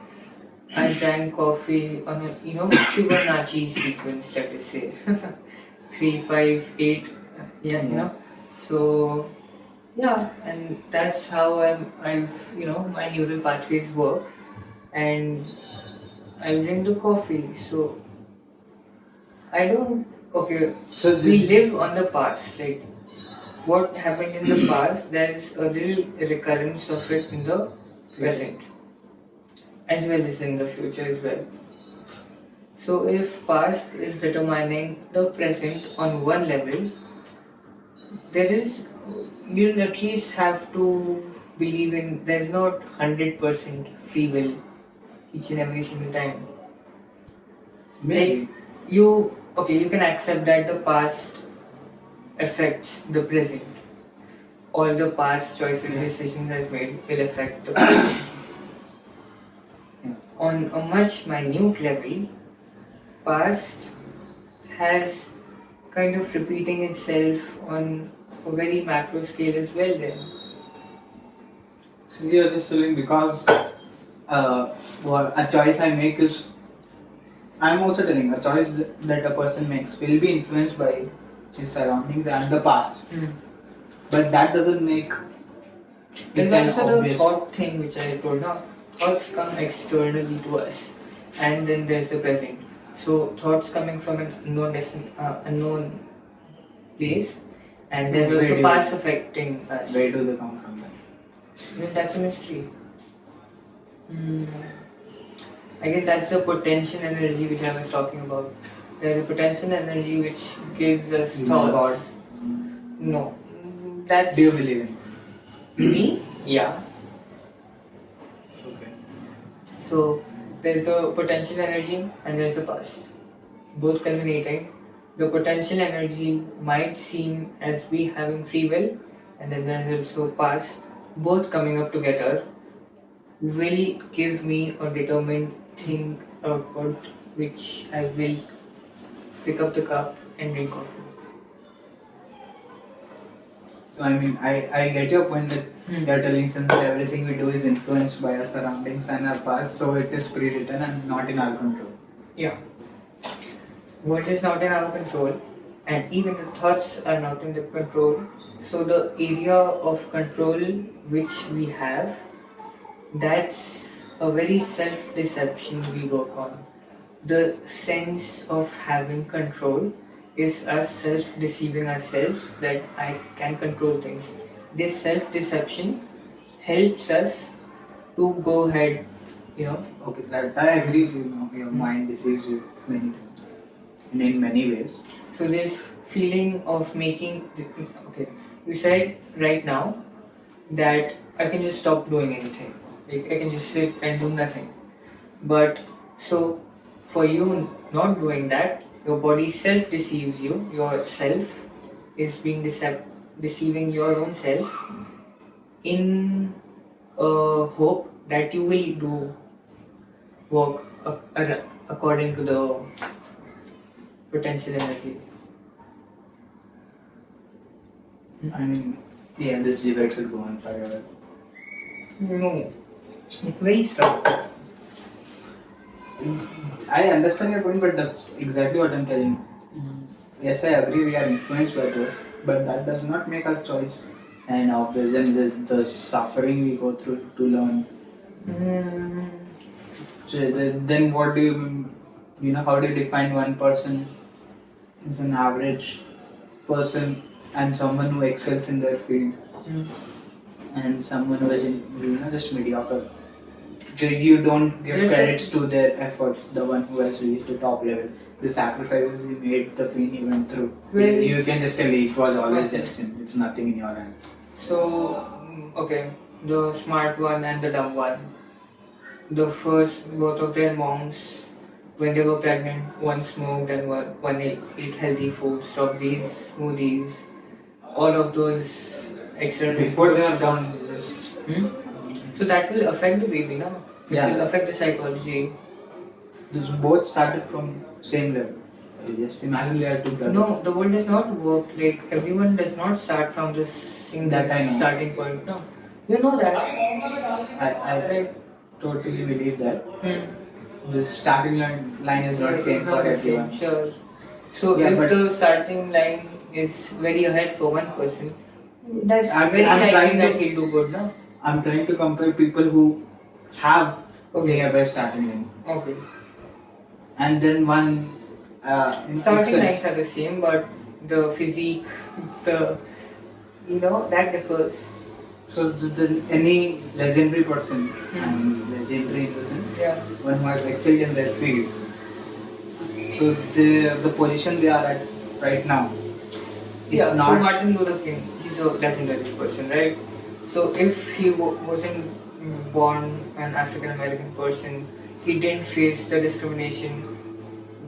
I drank coffee on a Fibonacci sequence, let us say 3, 5, 8. So yeah, and that's how I've my neural pathways work, and I drink the coffee. So I don't. Okay, so we live on the past, like. What happened in the past, there is a little recurrence of it in the present, as well as in the future as well. So if past is determining the present on one level, you'll at least have to believe in there's not 100% free will each and every single time. Maybe. Like you can accept that the past affects the present. All the past choices, decisions I've made will affect the present. on a much minute level, past has kind of repeating itself on a very macro scale as well then. So you're just telling because what a choice I make is, I'm also telling a choice that a person makes will be influenced by his surroundings and the past. But that doesn't make it There's an also the obvious. thought thing which I told now. Thoughts come externally to us, and then there's the present. So thoughts coming from an unknown place, and there's Where also do past affecting us. Where do they come from? I mean, that's a mystery. I guess that's the potential energy which I was talking about. There's a potential energy which gives us thoughts. God. No, that's. Do you believe in? Me? Yeah. Okay. So there's the potential energy and there's the past. Both culminating. The potential energy might seem as we having free will, and then there's also past. Both coming up together will give me a determined thing output which I will pick up the cup and drink coffee. So I mean, I get your point that you're telling since everything we do is influenced by our surroundings and our past, so it is pre-written and not in our control. Yeah. What is not in our control, and even the thoughts are not in the control. So the area of control which we have, that's a very self-deception we work on. The sense of having control is us self-deceiving ourselves that I can control things. This self-deception helps us to go ahead, Okay, that I agree. Your mind deceives you many times, and in many ways. So this feeling of making, okay, you said right now that I can just stop doing anything. Like I can just sit and do nothing. But so for you not doing that, your body self-deceives you. Yourself is being deceiving your own self in hope that you will do work according to the potential energy. I mean, yeah, this debate will go on forever. No, it's very stuck. I understand your point, but that's exactly what I'm telling. Yes, I agree. We are influenced by those, but that does not make our choice. And obviously, the suffering we go through to learn. So then, what do you how do you define one person as an average person and someone who excels in their field, and someone who is just mediocre? So you don't give credits to their efforts. The one who has reached the top level, the sacrifices he made, the pain he went through. Well, you can just tell it was always destined. It's nothing in your hand. So, okay, the smart one and the dumb one. The first, both of their moms, when they were pregnant, one smoked and one ate healthy food, strawberries, smoothies, all of those extra. Before they are born, just So that will affect the baby, no? It will affect the psychology. Both started from same level. Just imagine they are two brothers. No, the world does not work like everyone does not start from this single starting point. No, you know that. I totally believe that. The starting line is not same for everyone. Sure. So if the starting line is very ahead for one person, that's very likely that he'll do good, no? I'm trying to compare people who have nearby starting line. Okay. And then one starting lines are the same, but the physique, that differs. So any legendary person, and legendary in the sense, one who has excelled in their field. So the position they are at right now is not. So Martin Luther King, he's a legendary person, right? So if he wasn't born an African American person, he didn't face the discrimination.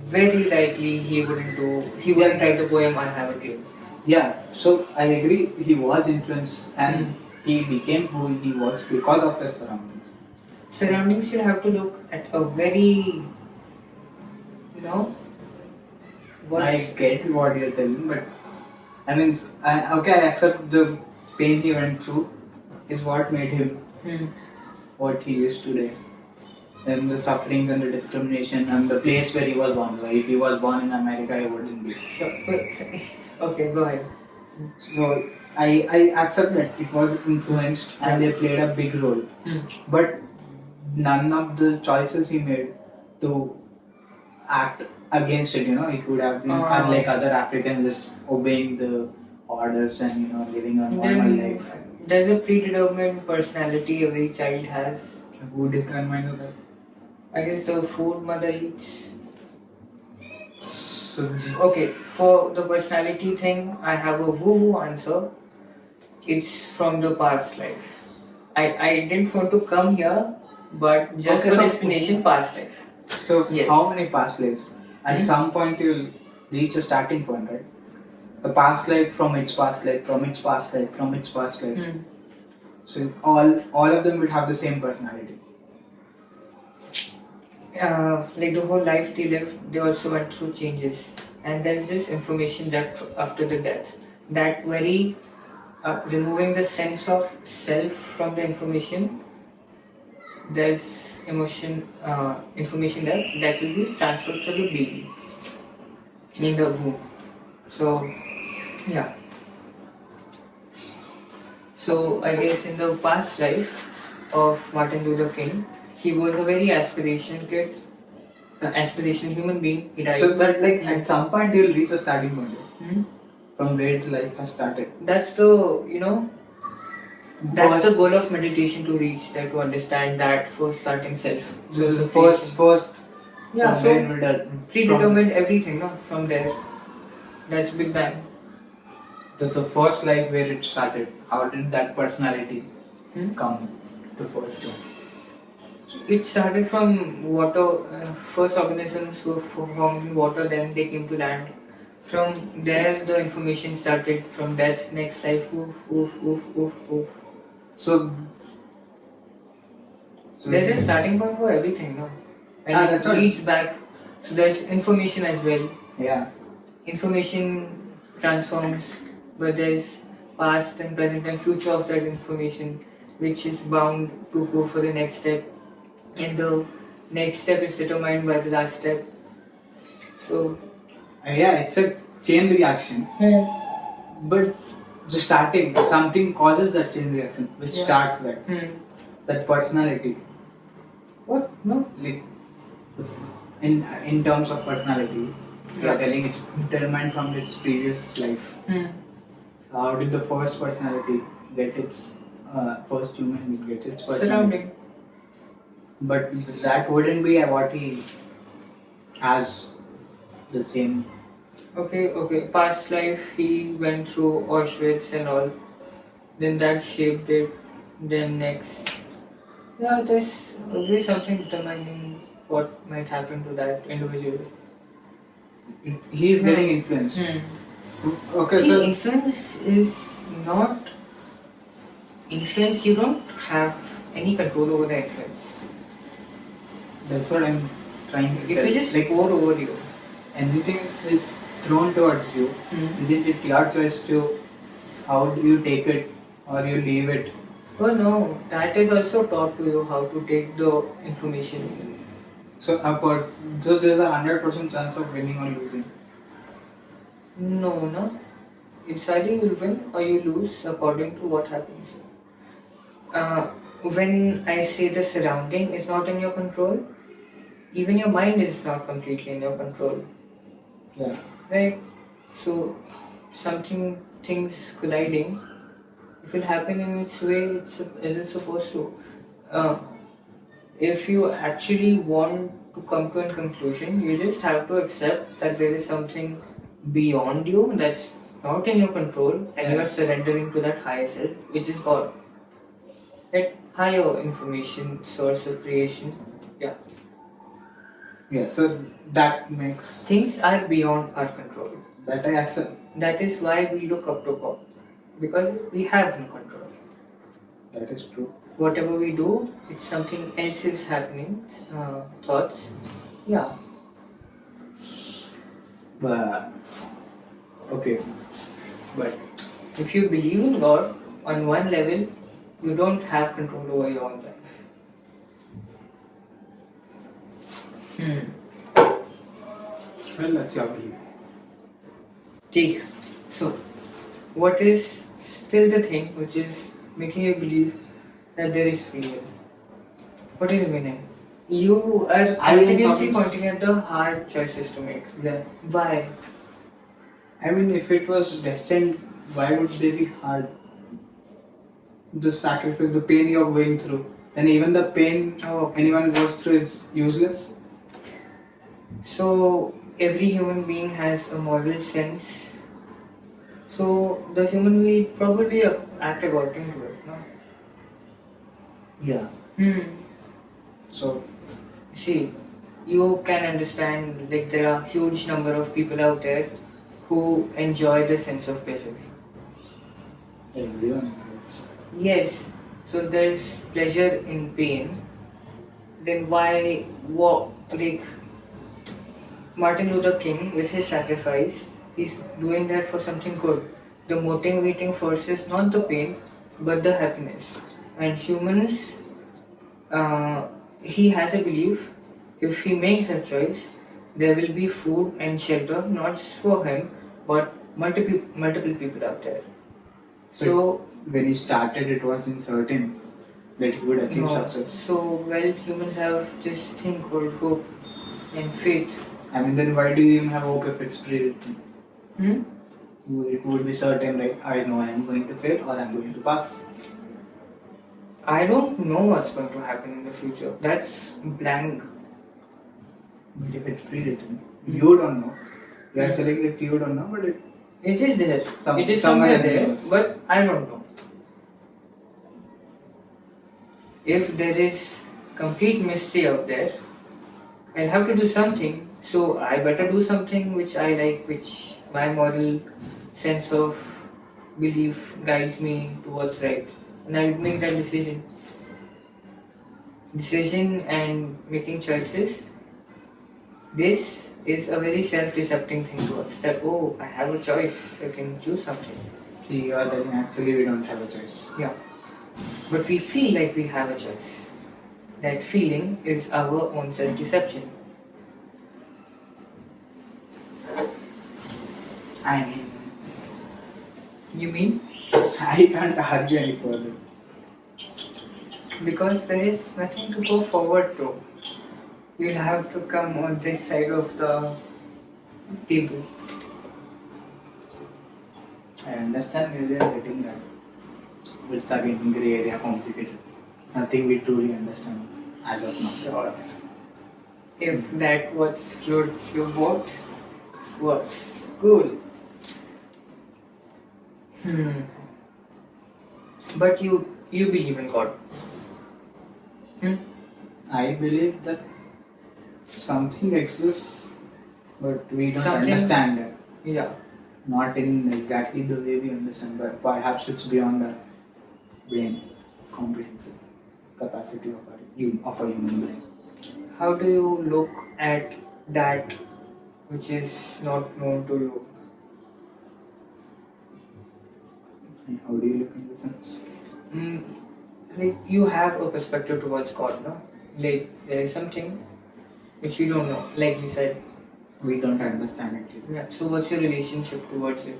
Very likely he wouldn't write the poem I Have a Dream. Yeah, so I agree he was influenced and he became who he was because of his surroundings. Surroundings, you have to look at a very, you know, I what's. get what you're telling, but I mean, okay, I accept the pain he went through is what made him Hmm. what he is today. And the sufferings and the discrimination and the place where he was born. Like if he was born in America, he wouldn't be. Okay, go ahead. So I accept that it was influenced and they played a big role. Hmm. But none of the choices he made to act against it, he could have been like other Africans just obeying the orders and living a normal life. There's a predetermined personality every child has. Who determined that? I guess the food mother eats. So, Okay, for the personality thing, I have a woo-woo answer. It's from the past life. I didn't want to come here, but just for the explanation, past life. So Yes. how many past lives? At some point you'll reach a starting point, right? The past life from its past life, from its past life, from its past life. So all of them will have the same personality. Like the whole life they lived, they also went through changes, and there's this information left after the death. That very removing the sense of self from the information, there's information left that will be transferred to the baby in the womb. So, yeah. So I guess in the past life of Martin Luther King, he was a very aspirational kid, aspirational human being. He died. So but like at some point you'll reach a starting point from where its life has started. That's the that's the goal of meditation, to reach there, to understand that first starting self. This is the first. Yeah, so predetermined everything, no? From there. That's Big Bang. That's the first life where it started. How did that personality come to first one? It started from water. First organisms were formed in water, then they came to land. From there, the information started. From death, next life, oof. So there's a starting point for everything, no? And it leads back. So there's information as well. Yeah. Information transforms, but there's past and present and future of that information, which is bound to go for the next step. And the next step is determined by the last step. So yeah, it's a chain reaction. But the starting, something causes that chain reaction, which starts that. That personality. What? No. Like in terms of personality, you're telling it's determined from its previous life. How did the first personality get its first human being get its personality? Surrounding. But that wouldn't be what he has the same. Okay. Past life, he went through Auschwitz and all. Then that shaped it. Then next. Yeah, there's always something determining what might happen to that individual. He's getting influenced. Okay, see, so influence is not influence. You don't have any control over the influence. That's what I'm trying to It tell. will just pour over you. Anything is thrown towards you. Isn't it your choice to how do you take it or you leave it? Oh no, that is also taught to you how to take the information. So there's a 100% chance of winning or losing. No. It's either you win or you lose according to what happens. When I say the surrounding is not in your control, even your mind is not completely in your control. Yeah. Right? So things colliding, it will happen in its way as it's supposed to. If you actually want to come to a conclusion, you just have to accept that there is something beyond you that's not in your control, and you are surrendering to that higher self, which is God. That higher information source of creation. Yeah, so that makes things are beyond our control. That I accept. That is why we look up to God, because we have no control. That is true. whatever we do, it's something else is happening. Thoughts. Yeah. But okay, but If you believe in God, on one level, you don't have control over your own life. well, that's your belief. See, so what is still the thing which is making you believe that there is free will? What is meaning? You are I am continuously probably- pointing at the hard choices to make. Yeah. Why? I mean, if it was destined, why would they be hard? The sacrifice, the pain you're going through, and even the pain Oh, anyone goes through is useless. so every human being has a moral sense. So the human will probably act according to it, no? Yeah. So, See, you can understand like there are huge number of people out there who enjoy the sense of pleasure. everyone knows. Yes, so there's pleasure in pain. Then why what like Martin Luther King with his sacrifice, he's doing that for something good. The motivating force is not the pain, but the happiness. And humans, he has a belief if he makes a choice, there will be food and shelter not just for him, but multiple people out there. So When he started, it was uncertain that he would achieve no. success. So well, humans have this thing called hope and faith. I mean, then why do you even have hope if it's pre-written? Hmm? It would be certain, right? I know I am going to fail or I am going to pass. I don't know what's going to happen in the future. That's blank. But if it's pre-written, you don't know. You are saying that you don't know, but It is there. It is someone somewhere else there, knows. but I don't know. If there is complete mystery out there, I'll have to do something. So I better do something which I like, which my moral sense of belief guides me towards right, and I'll make that decision. Decision and making choices. This is a very self-decepting thing to us. That oh, I have a choice. I can choose something. see, you are telling actually we don't have a choice. Yeah, but we feel like we have a choice. That feeling is our own self-deception. I mean, You mean? I can't argue any further. Because there is nothing to go forward to. You'll have to come on this side of the table. I understand where you are getting that. But it's again grey area, complicated. Nothing we truly understand as of now. Sure. If that what floats your boat, works. Cool. But you believe in God. I believe that something exists, but we don't Something- understand it. Yeah. Not in exactly the way we understand, but perhaps it's beyond our brain comprehensive capacity of a human brain. How do you look at that which is not known to you? And how do you look in the sense? Like you have a perspective towards God, no? Like there is something which we don't know, like you said. We don't understand it yet. Yeah. So what's your relationship towards it?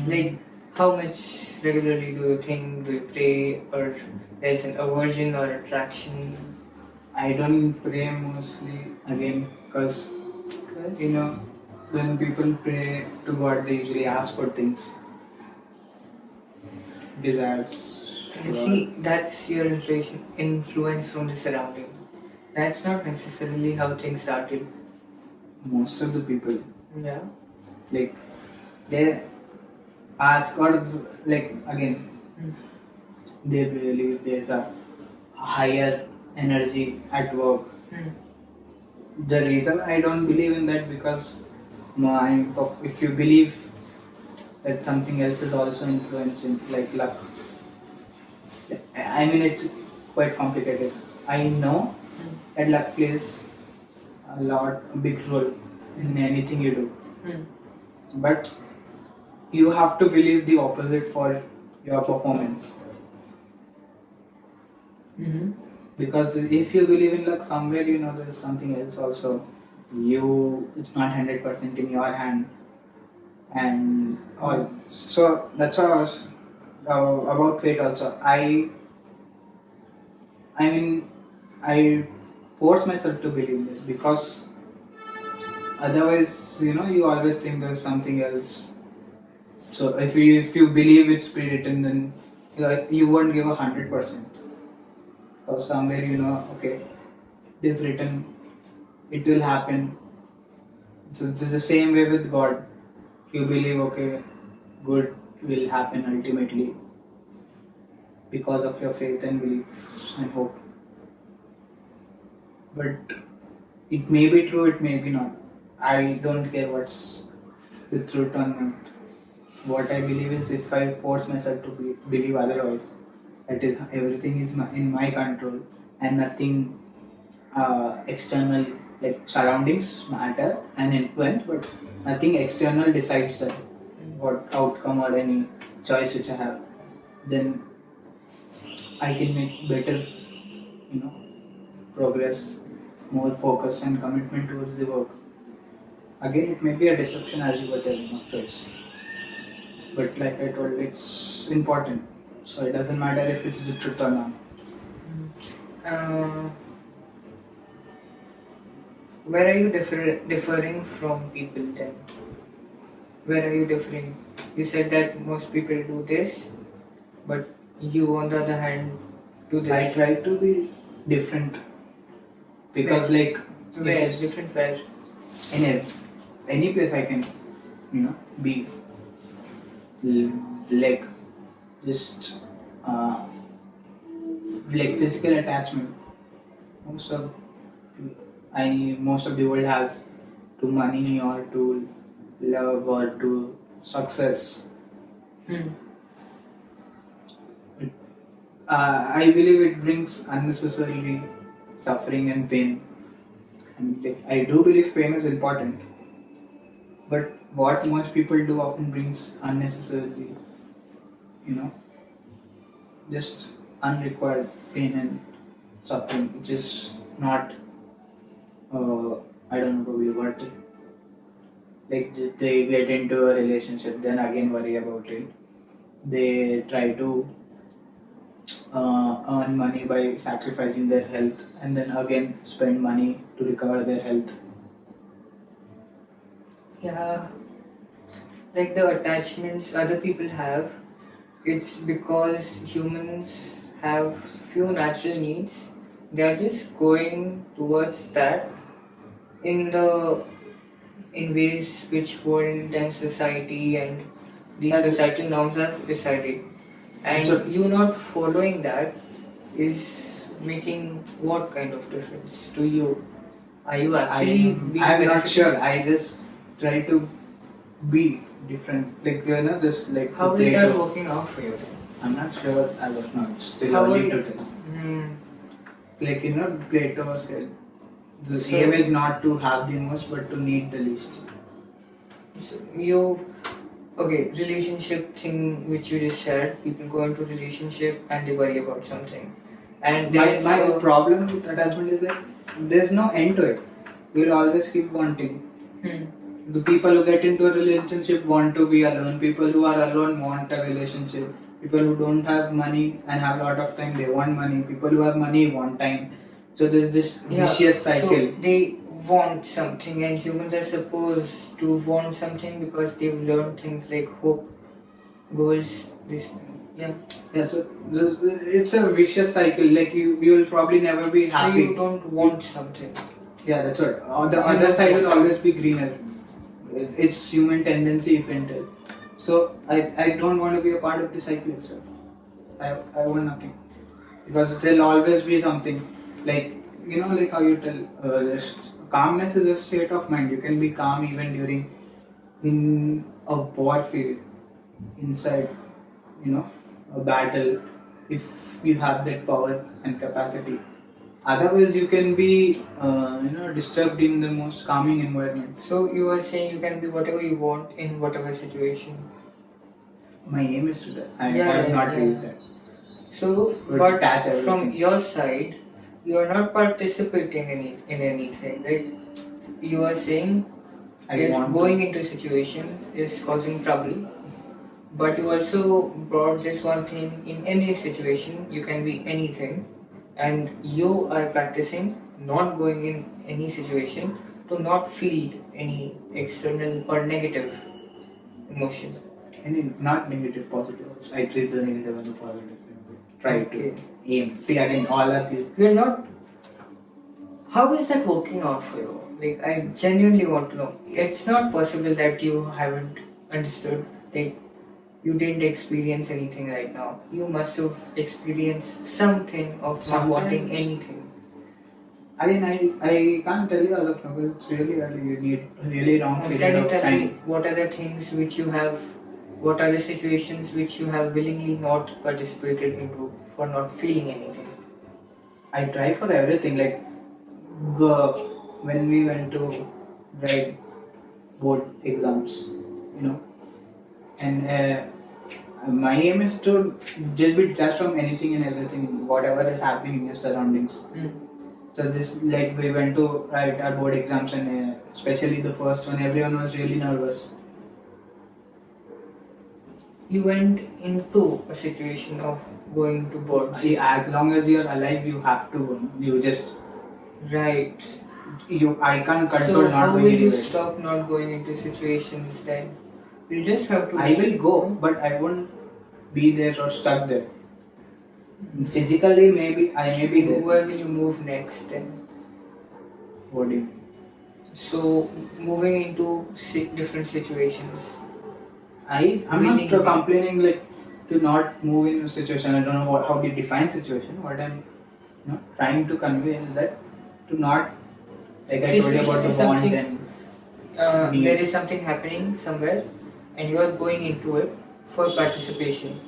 Like how much regularly do you think, do you pray, or there's an aversion or attraction? I don't pray mostly again because when people pray to God, they usually ask for things, desires. And see, that's your influence from the surrounding. That's not necessarily how things started. Most of the people, Yeah. like, they ask God, like, again, they believe there's a higher energy at work. The reason I don't believe in that because if you believe that something else is also influencing, like luck, I mean, it's quite complicated. I know that luck plays a big role in anything you do, but you have to believe the opposite for your performance. Because if you believe in luck, somewhere you know there's something else also. It's not 100% in your hand, and all. So that's what I was about fate also. I mean, I force myself to believe that because otherwise, you always think there's something else. So if you believe it's pre-written, then you won't give 100%. Or somewhere okay, it is written, it will happen. So it's the same way with God. You believe okay, good will happen ultimately because of your faith and belief and hope. But it may be true, it may be not. I don't care what's the truth or not. What I believe is if I force myself to believe otherwise, that is everything is in my control and nothing external, like surroundings matter and influence, but nothing external decides that what outcome or any choice which I have, then I can make better, progress, more focus and commitment towards the work. Again, it may be a deception as you were telling of choice, but like I told, it's important. So it doesn't matter if it's the truth or not. Where are you differing from people then? Where are you differing? You said that most people do this, but you on the other hand do this. I try to be different because where? Different where? In any place I can, be like just like physical attachment. Most of the world has to money or to love or to success. I believe it brings unnecessary suffering and pain. And I do believe pain is important, but what most people do often brings unnecessarily, just unrequired pain and suffering, which is not, I don't know, probably worth it. Like they get into a relationship, then again worry about it. They try to earn money by sacrificing their health, and then again spend money to recover their health. Yeah, like the attachments other people have, it's because humans have few natural needs. They are just going towards that in ways which world and society and the societal norms have decided. And So- you not following that is making what kind of difference to you? Are you actually being I'm not beneficial? sure. I just try to be different. Just like How to is Plato. that working out for you? I'm not sure as of now. It's still How early are to tell. Hmm. Plato said the So- aim is not to have the most, but to need the least. So relationship thing which you just said, people go into relationship and they worry about something. And My problem with attachment is that there's no end to it. You'll always keep wanting. The people who get into a relationship want to be alone. People who are alone want a relationship. People who don't have money and have a lot of time, they want money. People who have money want time. So there's this vicious cycle. So they want something, and humans are supposed to want something because they've learned things like hope, goals, this. Yeah. So it's a vicious cycle. Like you will probably never be happy. So you don't want something. Yeah, that's right. The other side will always be greener. It's human tendency, you can tell. So I don't want to be a part of the cycle itself. I want nothing. Because there'll always be something. Like, like how you tell, just calmness is a state of mind. You can be calm even in a war field, inside, a battle, if you have that power and capacity. Otherwise, you can be disturbed in the most calming environment. So you are saying you can be whatever you want in whatever situation. My aim is to that. I Yeah, have yeah, not yeah. reached that. So, Would but detach from everything. your side, you are not participating in anything, right? You are saying I if want going to. into situations is causing trouble, but you also brought this one thing: in any situation, you can be anything, and you are practicing not going in any situation to not feel any external or negative emotion. Any not negative, positive. I treat the negative and the positive. Try Okay. to aim. See again, all of these. You're not. How is that working out for you? Like, I genuinely want to know. It's not possible that you haven't understood. Like, you didn't experience anything right now. You must have experienced something of not wanting Sometimes- anything. Again, I can't tell you as of now because it's really early. You need a really long Can period you of tell me time. what are the things which you have, what are the situations which you have willingly not participated into for not feeling anything? I try for everything. Like when we went to write board exams, and my aim is to just be detached from anything and everything, whatever is happening in your surroundings. So this, like, we went to write our board exams, and especially the first one, everyone was really nervous. You went into a situation of going to boards. As long as you're alive, you have to. You just Right. I can't control So not how going will you anywhere. stop not going into situations then? You just have to. I will go, but I won't be there or stuck there. Physically, maybe I may be there. Where will you move next then? What do you mean? So moving into different situations. I'm not Willingly. complaining like to not move in a situation. I don't know how they define situation. What I'm trying to convey is that to not, like I told you about the Situation is bond something- and need. There is something happening somewhere and you are going into it for participation.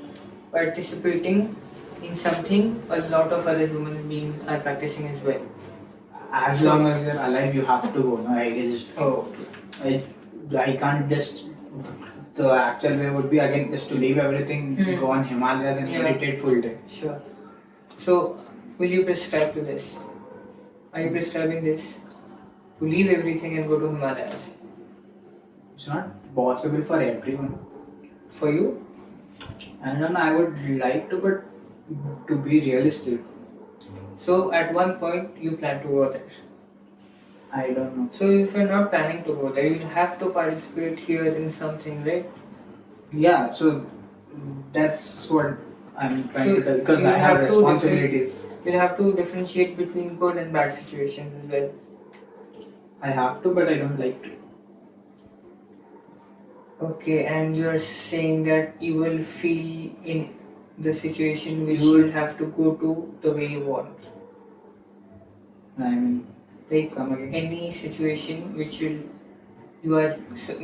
Participating in something a lot of other human beings are practicing as well. As long as you're alive, you have to go. No, I guess. Oh, okay. I can't just. The actual way would be again just to leave everything, go on Himalayas and meditate full day. Sure. So, will you prescribe to this? Are you prescribing this? To leave everything and go to Himalayas? It's not possible for everyone. For you? I don't know. I would like to, but to be realistic, So, at one point, you plan to go there. I don't know. So, if you're not planning to go there, you'll have to participate here in something, right? Yeah, so that's what I'm trying So to tell because you I have have to responsibilities. You'll have to differentiate between good and bad situations as well. I have to, but I don't like to. Okay, and you're saying that you will feel in the situation which You will- you'll have to go to the way you want. I mean, Like come again. any situation which you are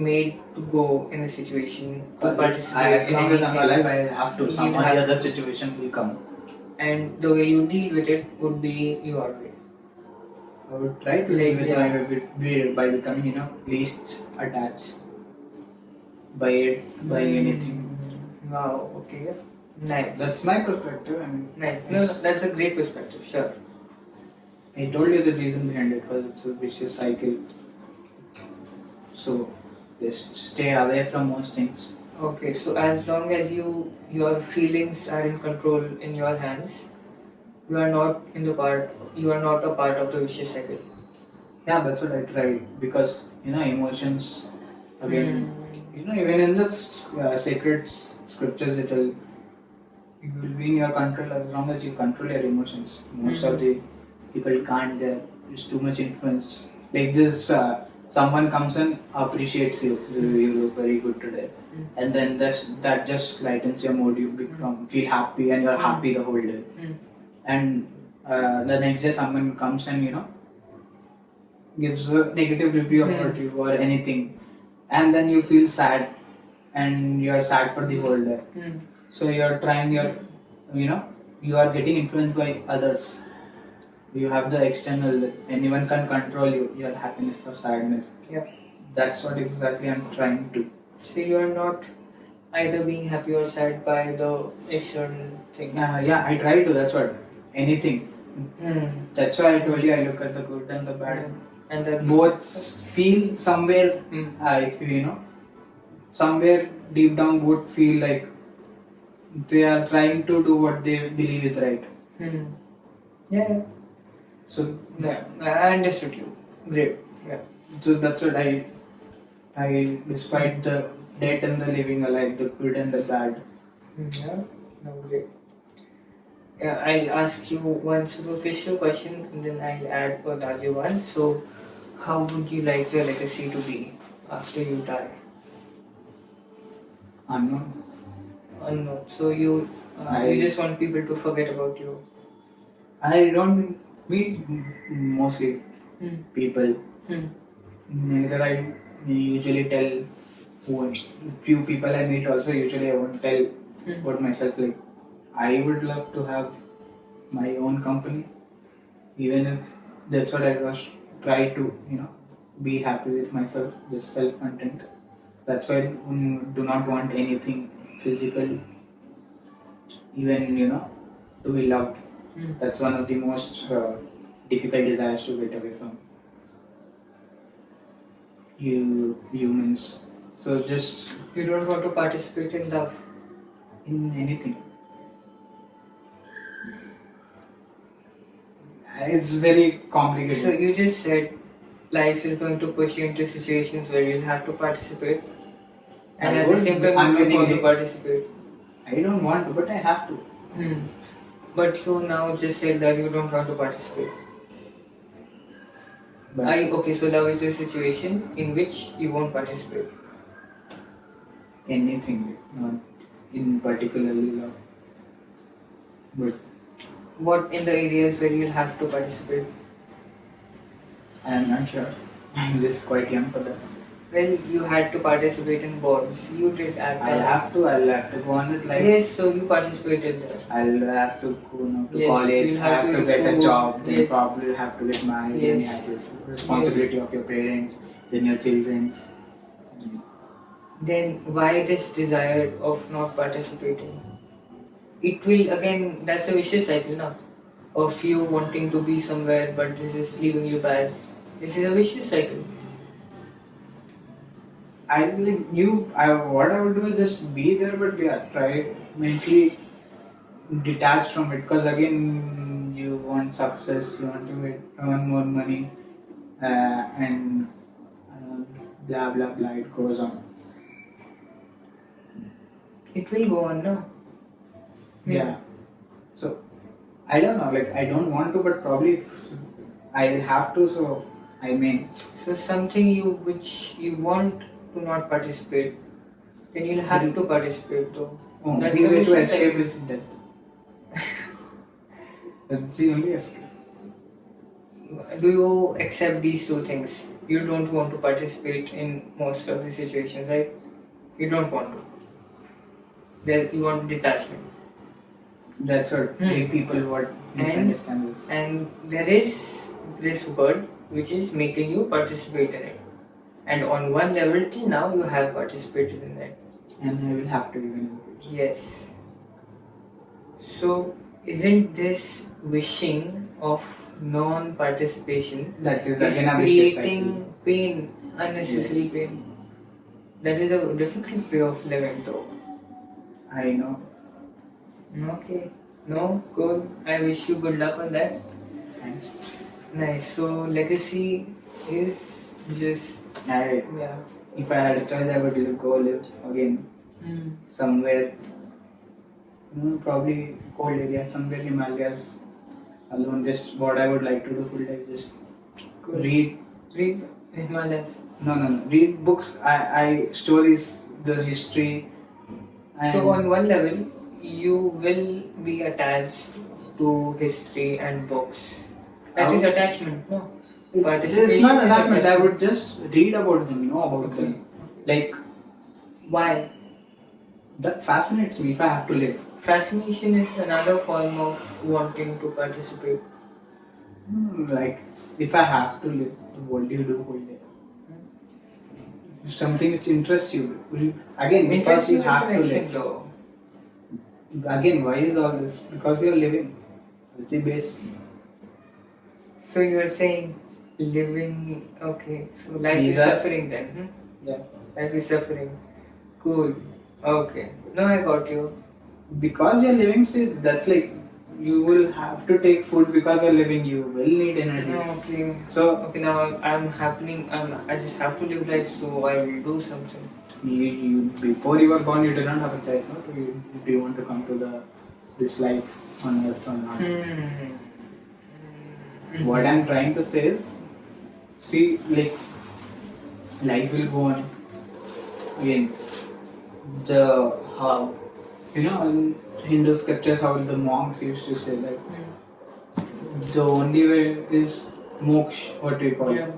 made to go in a situation to participate As long in as I'm anything, alive, I have to. you'll Some or have the other to. situation will come. And the way you deal with it would be your way. I would try to Like, live with yeah. my by becoming, least attached by it, by anything. Wow, okay. Nice. That's my perspective. I mean, Nice. No, that's a great perspective, sure. I told you the reason behind it was it's a vicious cycle. So just stay away from most things. Okay, so as long as your feelings are in control in your hands, you are not a part of the vicious cycle. Yeah, that's what I tried because emotions again. Even in the sacred scriptures, you will be in your control as long as you control your emotions. Most of the people can't. There's too much influence. Like this, someone comes and appreciates you. You look very good today, and then that just lightens your mood. You feel happy, and you're happy the whole day. And the next day, someone comes and gives a negative review about you or anything, and then you feel sad, and you're sad for the whole day. So you're trying your you are getting influenced by others. You have the external, anyone can control you, your happiness or sadness. Yeah. That's what exactly I'm trying to. So you are not either being happy or sad by the external thing. Yeah, I try to, that's what. Anything. That's why I told you I look at the good and the bad. And then Both feel somewhere, if you know, somewhere deep down both feel like they are trying to do what they believe is right. Yeah. So Yeah, I understood you. Great. Yeah. So that's what I despite the dead and the living alike, the good and the bad. Yeah. No, great. Yeah, I'll ask you one superficial question and then I'll add a larger one. So, how would you like your legacy to be after you die? Unknown. Unknown. So you just want people to forget about you. I don't meet mostly people. Neither I usually tell few people I meet also usually I won't tell about myself. Like I would love to have my own company, even if that's what I was try to be happy with myself, just self-content. That's why I do not want anything physical, even to be loved. That's one of the most difficult desires to get away from you humans. So just You don't want to participate in love. in anything. It's very complicated. So you just said life is going to push you into situations where you'll have to participate, and at the same time you don't want to participate. I don't want to, but I have to. But you now just said that you don't want to participate. Okay, so that was the situation in which you won't participate. Anything, not in particularly love. But what in the areas where you'll have to participate? I am not sure. I'm just quite young for that. Well, you had to participate in balls. You did at I'll have to go on with life. Yes, so you participated there. I'll have to go to Yes, college, you'll have to get a job, then Yes. probably have to get married, then you have the responsibility of your parents, then your children. Then why this desire of not participating? It will again, that's a vicious cycle now. Of you wanting to be somewhere but this is leaving you bad. This is a vicious cycle. What I would do is just be there, but try mentally detach from it, because again you want success, you want to earn more money, and blah blah blah. It goes on. It will go on now. Yeah. So I don't know. Like I don't want to, but probably I will have to. So I mean. So something which you want to not participate, then you'll have to participate though. That's the way to escape is death. That's the only escape. Do you accept these two things? You don't want to participate in most of the situations, right? You don't want to. Then you want detachment. That's what people misunderstand this. And there is this word which is making you participate in it. And on one level till now you have participated in that. And I will have to even. Yes. So isn't this wishing of non-participation that is again a vicious creating pain, unnecessary pain? That is a difficult way of living though. I know. Okay. No? Good. I wish you good luck on that. Thanks. Nice. So legacy is just if I had a choice, I would go live again somewhere, probably cold area, somewhere Himalayas alone. Just what I would like to do full day, just read Himalayas. No. Read books. I stories, the history. So on one level, you will be attached to history and books. That is attachment, no? It's not attachment. I would just read about them, know about them. Like, why? That fascinates me if I have to live. Fascination is another form of wanting to participate. Like, if I have to live, what do you do whole day? Something which interests you. Again, because Interesting you is have to connection live. though. Again, why is all this? Because you're living. That's the base. So you're saying living, okay, so life These is are- suffering then. Yeah. Life is suffering. Cool. Okay. No, I got you. Because you're living, see, that's like you will have to take food because you're living. You will need energy. Okay. So Okay, now I just have to live life, so I will do something. you before you were born, you did not have a choice. No, do you want to come to this life on earth or not? What I'm trying to say is, see, like life will go on. Again, how in Hindu scriptures, how the monks used to say that the only way is moksha, what we call Yeah.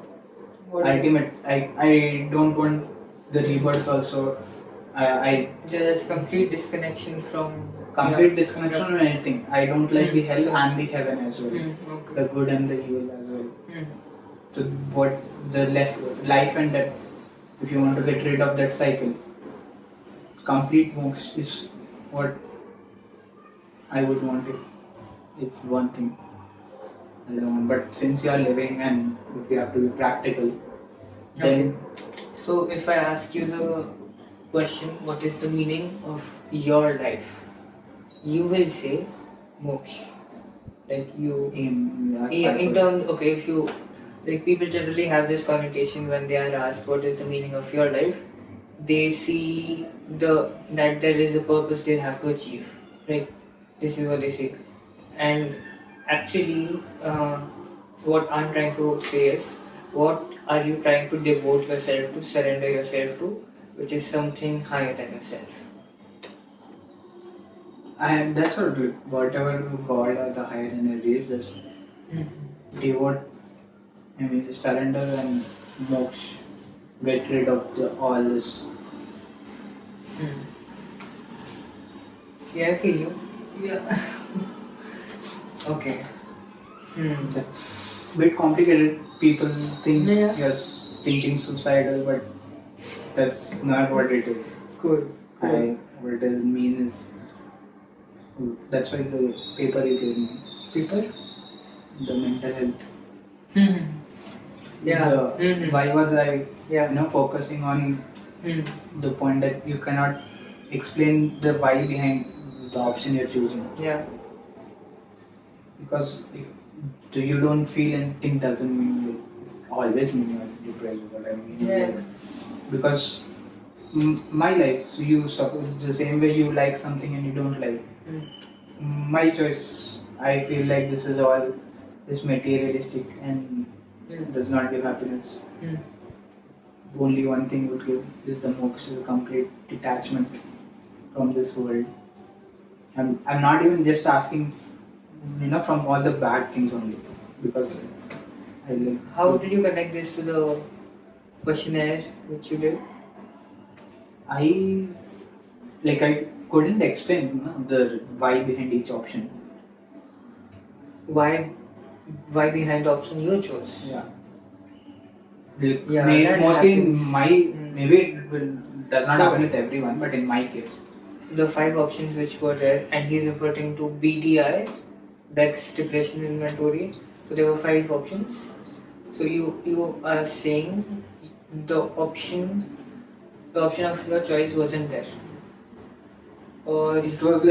ultimate. I don't want the rebirth also. I There's complete disconnection from complete disconnection from anything. I don't like the hell So- and the heaven as well. Okay. The good and the evil as well. So what the life and death, if you want to get rid of that cycle, complete moksha is what I would want it. It's one thing I don't want. But since you are living and if you have to be practical, then So if I ask you the question, what is the meaning of your life? You will say moksha. Like you in terms, okay, if you like, people generally have this connotation when they are asked what is the meaning of your life, they see that there is a purpose they have to achieve, right? This is what they see. And actually, what I'm trying to say is, what are you trying to devote yourself to, surrender yourself to, which is something higher than yourself? and that's what whatever God or the higher energy is, just devote. I mean, surrender and moksha. Get rid of all this. Yeah, I feel you. Yeah. Okay. That's a bit complicated. People think Yeah. you're thinking suicidal, but that's not what it is. Cool. What it means is, that's why the paper you gave me, People? the mental health. Yeah. Why was I Yeah. focusing on the point that you cannot explain the why behind the option you're choosing, Yeah. because if you don't feel anything doesn't mean always mean you're depressed. What I mean is, Yeah. because my life, so you suppose the same way you like something and you don't like, my choice, I feel like this is all is materialistic and does not give happiness. Only one thing would give is the moksha, the complete detachment from this world. I'm not even just asking, from all the bad things only, because I like. How did you connect this to the questionnaire which you did? I couldn't explain the why behind each option. Why behind the option you chose? Yeah. Yeah, that Mostly in happens. maybe it does not happen with everyone, but in my case. The 5 options which were there, and he's referring to BDI, Beck's Depression Inventory. So there were 5 options. So you are saying the option of your choice wasn't there, or It was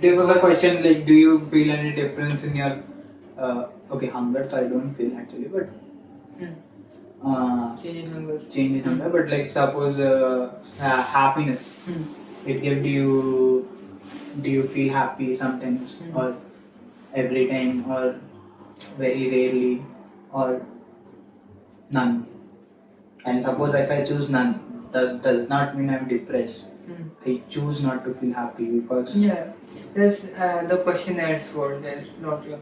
there was a question like, do you feel any difference in your hunger? So I don't feel actually, but change in hunger. change in hunger. But like suppose happiness, it gives you. Do you feel happy sometimes or every time or very rarely or none? And suppose if I choose none, does not mean I'm depressed. I choose not to feel happy because There's the questionnaires for there, not your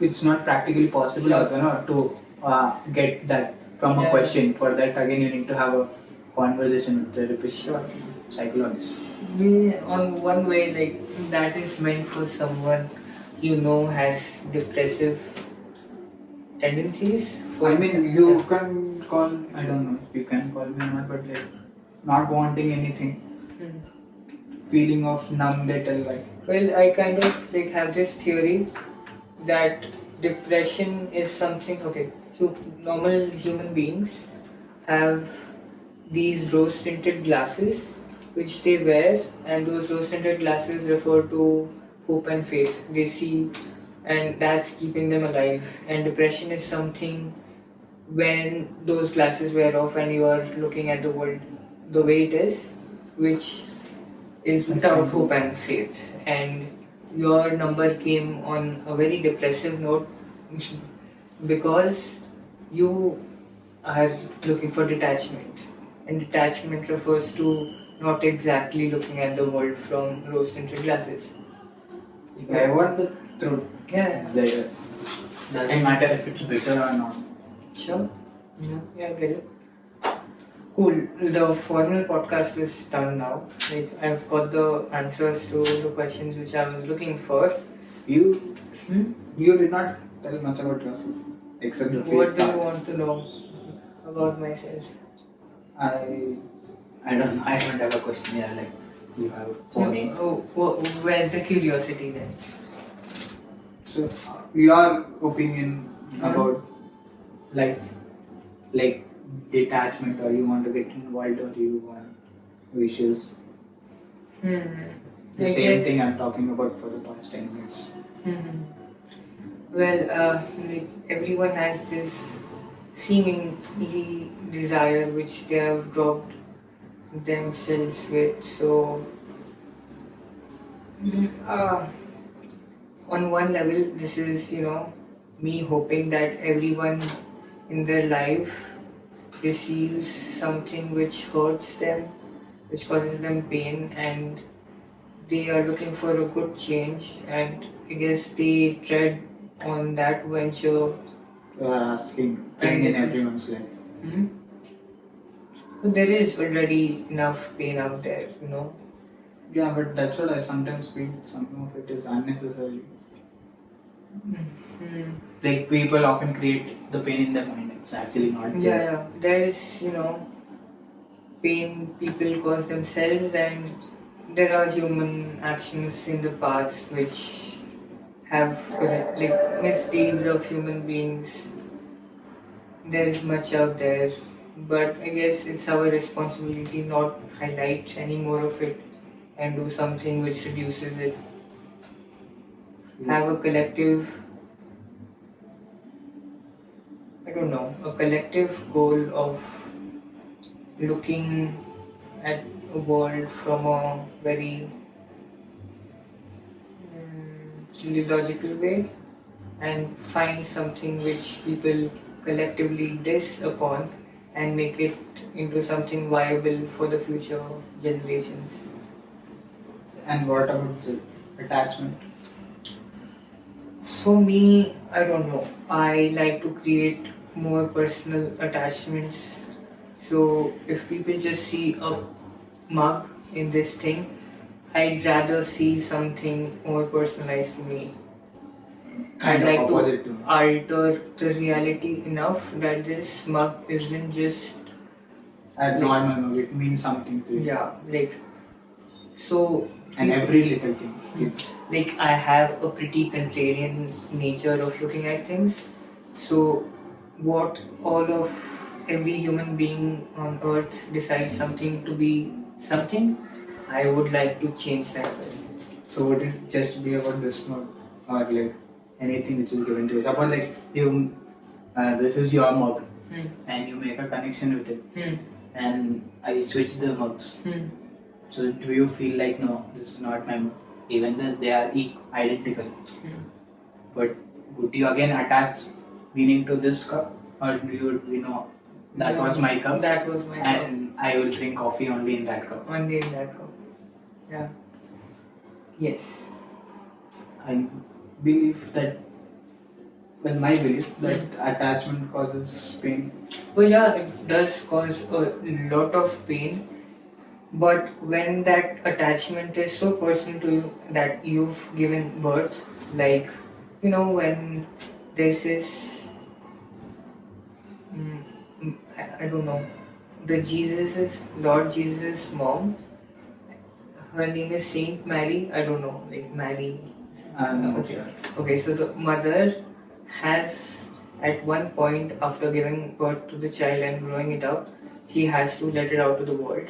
it's not practically possible to get that from a question. For that again you need to have a conversation with the therapist. Sure. psychologist. On one way, like that is meant for someone has depressive tendencies. I mean, you can call, I don't know if you can call me or not, but like not wanting anything, feeling of numb little life. Well, I kind of like have this theory that depression is something. Okay, so normal human beings have these rose-tinted glasses which they wear, and those rose-tinted glasses refer to hope and faith. They see, and that's keeping them alive. And depression is something when those glasses wear off and you are looking at the world the way it is, which is without hope and faith. And your number came on a very depressive note because you are looking for detachment. And detachment refers to not exactly looking at the world from rose-tinted glasses. I want the truth. Yeah. Later. Doesn't matter if it's bitter or not. Sure. Yeah, I get it. Cool. The formal podcast is done now. Like I've got the answers to the questions which I was looking for. You did not tell much about yourself, except the What do you want to know about myself? I don't know. I don't have a question. Yeah, like you have for me. Where's the curiosity then? So, your opinion about life, like detachment, or you want to get involved, or you want wishes. The same thing I'm talking about for the past 10 minutes. Well, like everyone has this seemingly desire which they have dropped themselves with. So, on one level, this is me hoping that everyone in their life receives something which hurts them, which causes them pain, and they are looking for a good change, and I guess they tread on that venture. You are asking pain in everyone's life. So there is already enough pain out there, Yeah, but that's what I sometimes feel. Some of it is unnecessary. Like people often create the pain in their mind. It's actually not there. Yeah. There is, pain people cause themselves, and there are human actions in the past which have like misdeeds of human beings. There is much out there, but I guess it's our responsibility not highlight any more of it and do something which reduces it. Have a collective, a collective goal of looking at a world from a very logical way and find something which people collectively diss upon and make it into something viable for the future generations. And what about the attachment? For me, I don't know. I like to create more personal attachments. So if people just see a mug in this thing, I'd rather see something more personalized to me. I'd like to alter the reality enough that this mug isn't just a normal mug. It means something to you. Yeah, like so. And every little thing. Like I have a pretty contrarian nature of looking at things. So what all of every human being on earth decides something to be something, I would like to change that. So would it just be about this mug, or like anything which is given to you? Suppose like you, this is your mug, and you make a connection with it, and I switch the mugs. So do you feel like no, this is not my mug, even though they are identical? But would you again attach meaning to this cup, or do you that was my cup? That was my cup. And I will drink coffee only in that cup. Only in that cup. Yeah. Yes. I believe that. Well, my belief that attachment causes pain. Well, yeah, it does cause a lot of pain, But when that attachment is so personal to you that you've given birth, like, when there's this, I don't know, Lord Jesus' mom, her name is Saint Mary, I don't know, like Mary. I'm not Okay. sure. Okay, so the mother has, at one point after giving birth to the child and growing it up, she has to let it out to the world.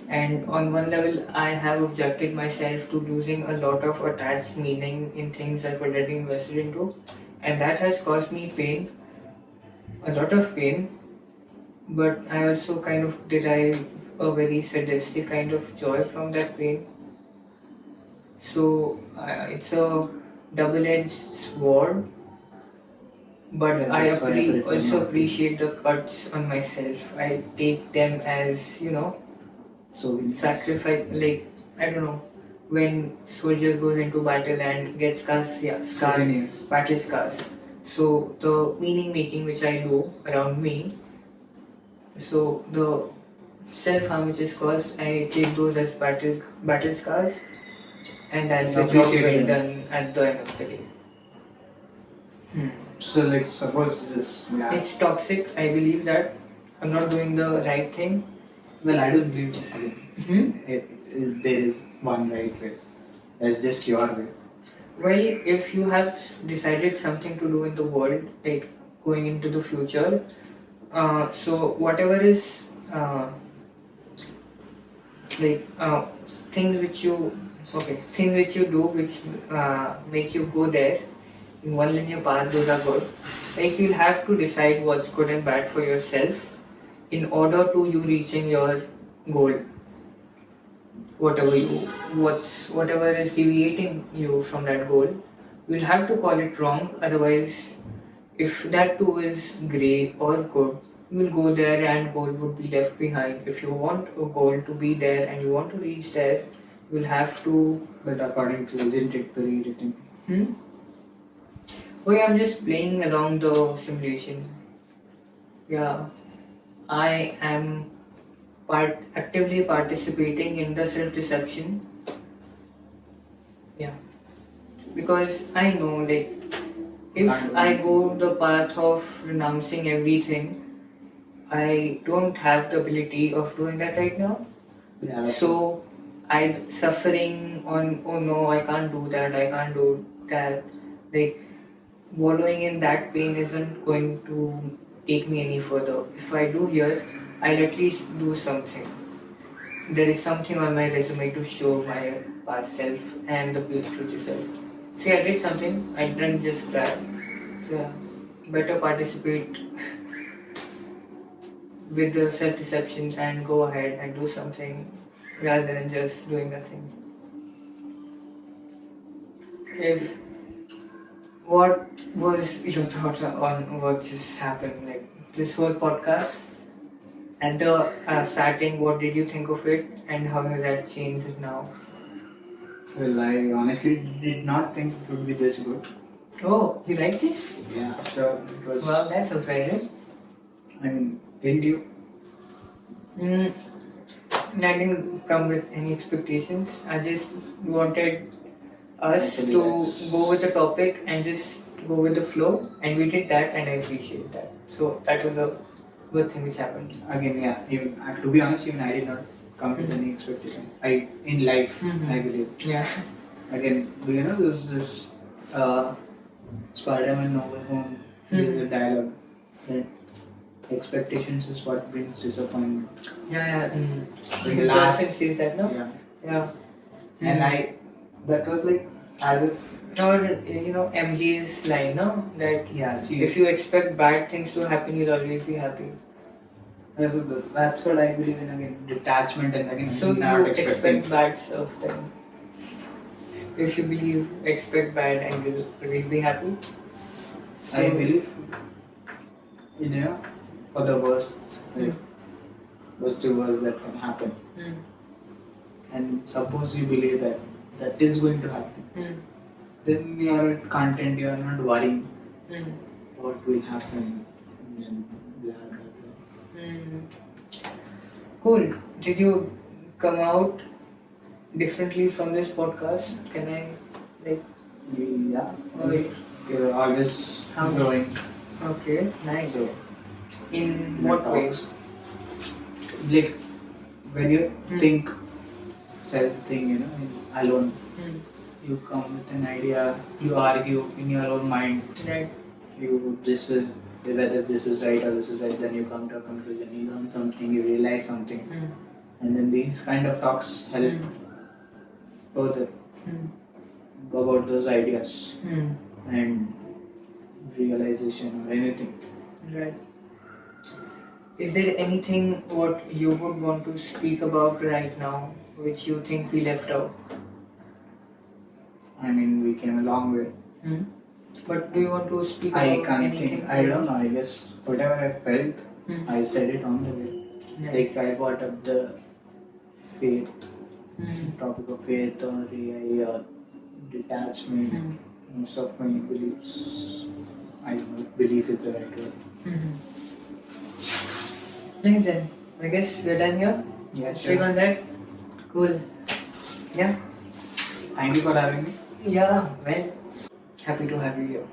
And on one level, I have objected myself to losing a lot of attached meaning in things that were already invested into, and that has caused me pain, a lot of pain. But I also kind of derive a very sadistic kind of joy from that pain. So it's a double-edged sword, but Yeah, I that's why I prefer also not to. appreciate the cuts on myself. I take them as, So we sacrifice, like, I don't know, when soldier goes into battle and gets scars, Souvenirs. battle scars. So the meaning making which I do around me, so the self harm which is caused, I take those as battle scars, and that's a job Appreciate well them. done at the end of the day. So like suppose this It's toxic. I believe that I'm not doing the right thing. well I don't believe there is one right way. That's just your way. Well, if you have decided something to do in the world, like going into the future, so whatever is like things which you do which make you go there in one linear path, those are good. Like you'll have to decide what's good and bad for yourself in order to you reaching your goal. Whatever is deviating you from that goal, you'll have to call it wrong. Otherwise, if that too is grey or good, you will go there and goal would be left behind. If you want a goal to be there and you want to reach there, you will have to. But according to isn't it pre-written? Oh yeah, I'm just playing along the simulation. Yeah, I am actively participating in the self-deception. Yeah, because I know, like, if I go the path of renouncing everything, I don't have the ability of doing that right now. Yeah. So I'm suffering on, oh no, I can't do that, I can't do that. Like, wallowing in that pain isn't going to take me any further. If I do here, I'll at least do something. There is something on my resume to show my past self and the future self. See, I did something, I didn't just cry. So, yeah, better participate with the self-deception and go ahead and do something rather than just doing nothing. If what was your thought on what just happened, like this whole podcast? At the starting, what did you think of it, and how has that changed now? Well, I honestly did not think it would be this good. Oh, you like this? Yeah, sure. It was. Wow, that's surprising. I mean, didn't you? I didn't come with any expectations. I just wanted us Actually, to that's- go with the topic and just go with the flow, and we did that, and I appreciate that. So that was a good thing which happened. Again, yeah. Even to be honest, even I did not come with any expectation. In life, I believe. Yeah. Again, do you know this Spider-Man No Way Home? There's a dialogue that expectations is what brings disappointment. Yeah. In the His last, person says that, no? yeah. Yeah. And that was like as if Or MG's line, no? That yeah. if you expect bad things to happen, you'll always be happy. That's what I believe in. Again, detachment and again So not you expecting. expect bad stuff then. If you believe, expect bad and you'll always be happy. I believe for the worst, what's the worst that can happen. And suppose you believe that is going to happen, then you are content. You are not worrying what will happen. And blah, blah, blah. Cool. Did you come out differently from this podcast? Can I, like, Yeah. oh, You're always How? growing. okay, nice. So, In the what way? talks. Like when you think self-thing, alone, you come with an idea, you argue in your own mind. Right. Whether this is right or this is right, then you come to a conclusion, you learn something, you realize something, and then these kind of talks help further about those ideas and realization or anything. Right. Is there anything what you would want to speak about right now which you think we left out? I mean, we came a long way. But do you want to speak I about can't anything? think. I don't know. I guess whatever I felt, I said it on the way. Nice. Like I brought up the faith, topic of faith or AI or detachment. Most of my beliefs, I don't know if belief is the right word. Nice then. I guess we're done here. Yeah, Speak sure. on that. Cool. Yeah. Thank you for having me. Yeah. Well, happy to have you here.